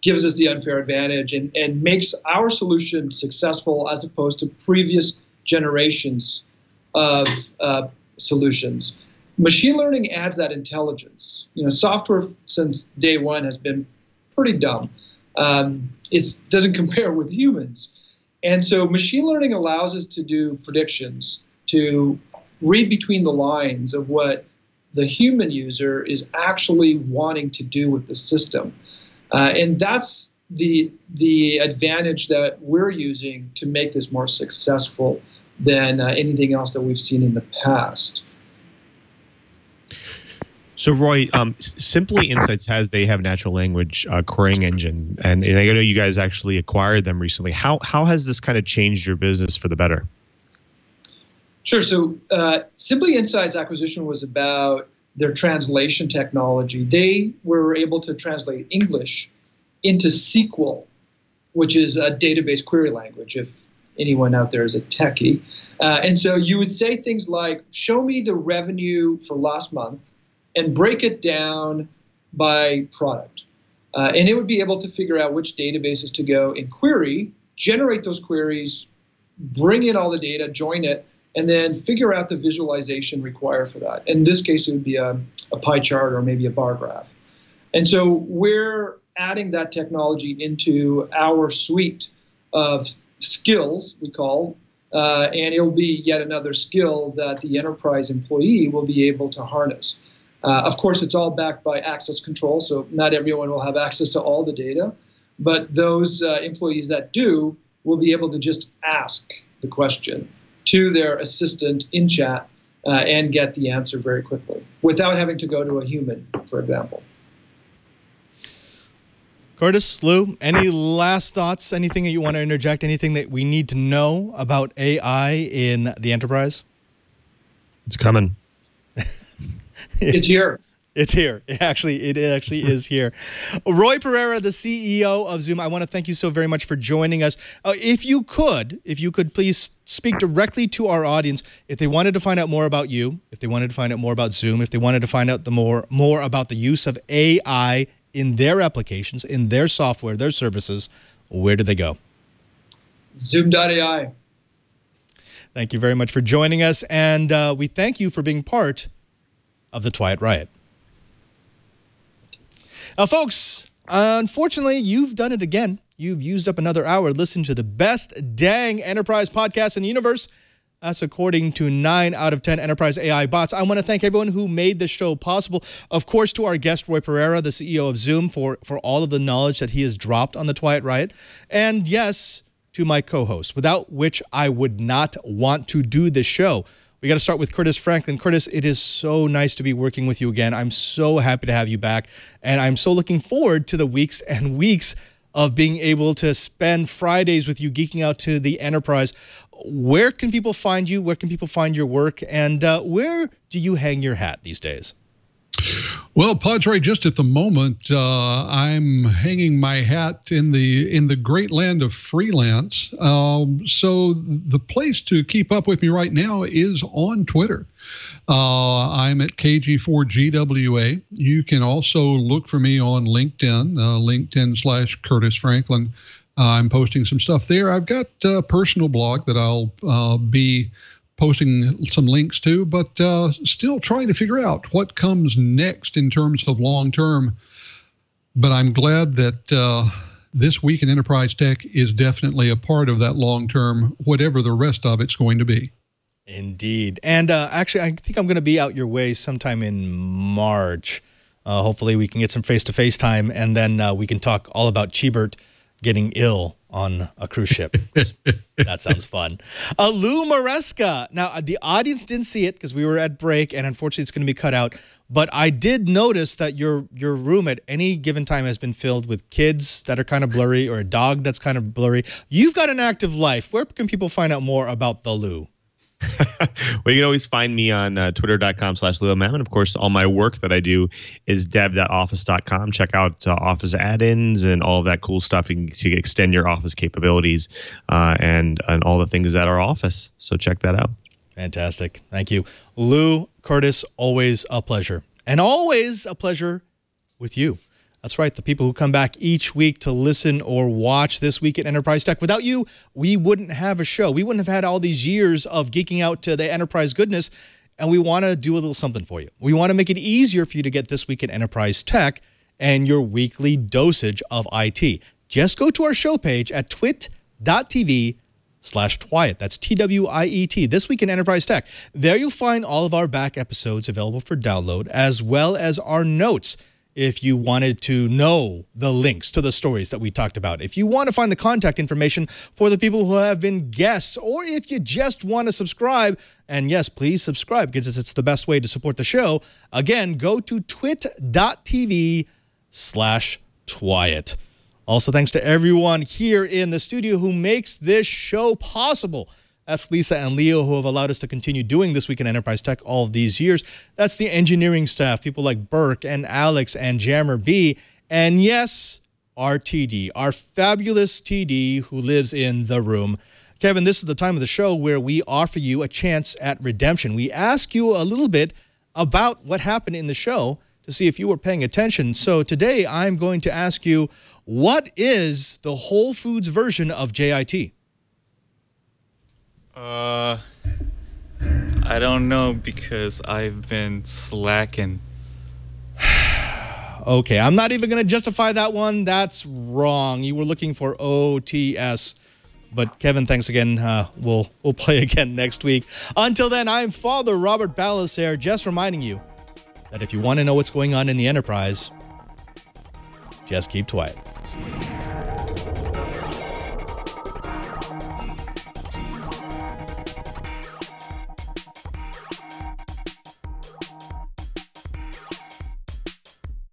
gives us the unfair advantage and makes our solution successful as opposed to previous generations of solutions. Machine learning adds that intelligence. Software since day one has been pretty dumb. It doesn't compare with humans. And so machine learning allows us to do predictions, to read between the lines of what the human user is actually wanting to do with the system. And that's the advantage that we're using to make this more successful than anything else that we've seen in the past. So, Roy, Simply Insights they have natural language querying engine, and I know you guys actually acquired them recently. How has this kind of changed your business for the better? Sure. So Simply Insights acquisition was about their translation technology. They were able to translate English into SQL, which is a database query language, if anyone out there is a techie. And so you would say things like, show me the revenue for last month and break it down by product. And it would be able to figure out which databases to go and query, generate those queries, bring in all the data, join it, and then figure out the visualization required for that. In this case, it would be a pie chart or maybe a bar graph. And so we're adding that technology into our suite of skills, we call, and it'll be yet another skill that the enterprise employee will be able to harness. Of course, it's all backed by access control, so not everyone will have access to all the data, but those employees that do will be able to just ask the question to their assistant in chat and get the answer very quickly without having to go to a human, for example. Curtis, Lou, any last thoughts, anything that you want to interject, anything that we need to know about AI in the enterprise? It's coming. It's here. It's here. It actually is here. Roy Perera, the CEO of Zoom, I want to thank you so very much for joining us. If you could please speak directly to our audience. If they wanted to find out more about you, if they wanted to find out more about Zoom, if they wanted to find out more about the use of AI in their applications, in their software, their services, where do they go? Zoom.ai. Thank you very much for joining us, and we thank you for being part of the Twiat Riot. Now, folks, unfortunately, you've done it again. You've used up another hour listening to the best dang enterprise podcast in the universe. That's according to 9 out of 10 enterprise AI bots. I want to thank everyone who made this show possible. Of course, to our guest, Roy Perera, the CEO of Zoom, for all of the knowledge that he has dropped on the Twiat Riot. And yes, to my co-host, without which I would not want to do this show. We got to start with Curtis Franklin. Curtis, it is so nice to be working with you again. I'm so happy to have you back, and I'm so looking forward to the weeks and weeks of being able to spend Fridays with you, geeking out to the enterprise. Where can people find you? Where can people find your work? And where do you hang your hat these days? Well, Padre, just at the moment, I'm hanging my hat in the great land of freelance. So the place to keep up with me right now is on Twitter. I'm at KG4GWA. You can also look for me on LinkedIn, LinkedIn/Curtis Franklin. I'm posting some stuff there. I've got a personal blog that I'll be posting some links to, but still trying to figure out what comes next in terms of long-term. But I'm glad that This Week in Enterprise Tech is definitely a part of that long-term, whatever the rest of it's going to be. Indeed. And actually, I think I'm going to be out your way sometime in March. Hopefully we can get some face-to-face time, and then we can talk all about Chibert getting ill on a cruise ship. That sounds fun. Lou Maresca. Now, the audience didn't see it because we were at break, and unfortunately it's going to be cut out. But I did notice that your room at any given time has been filled with kids that are kind of blurry or a dog that's kind of blurry. You've got an active life. Where can people find out more about the Lou? Well, you can always find me on twitter.com/LeoMam. And of course, all my work that I do is dev.office.com. Check out Office add-ins and all of that cool stuff to extend your Office capabilities and all the things that are Office. So check that out. Fantastic. Thank you. Lou, Curtis, always a pleasure. And always a pleasure with you. That's right, the people who come back each week to listen or watch This Week at Enterprise Tech. Without you, we wouldn't have a show. We wouldn't have had all these years of geeking out to the enterprise goodness, and we want to do a little something for you. We want to make it easier for you to get This Week at Enterprise Tech and your weekly dosage of IT. Just go to our show page at twit.tv/Twiat. That's TWIET, This Week in Enterprise Tech. There you'll find all of our back episodes available for download, as well as our notes. If you wanted to know the links to the stories that we talked about, if you want to find the contact information for the people who have been guests, or if you just want to subscribe, and yes, please subscribe because it's the best way to support the show, again, go to twit.tv/Twiat. Also, thanks to everyone here in the studio who makes this show possible. That's Lisa and Leo, who have allowed us to continue doing This Week in Enterprise Tech all of these years. That's the engineering staff, people like Burke and Alex and Jammer B. And yes, our TD, our fabulous TD who lives in the room. Kevin, this is the time of the show where we offer you a chance at redemption. We ask you a little bit about what happened in the show to see if you were paying attention. So today I'm going to ask you, what is the Whole Foods version of JIT? I don't know because I've been slacking. Okay, I'm not even going to justify that one. That's wrong. You were looking for OTS. But Kevin, thanks again. We'll play again next week. Until then, I'm Father Robert Balasaire, just reminding you that if you want to know what's going on in the Enterprise, just keep quiet.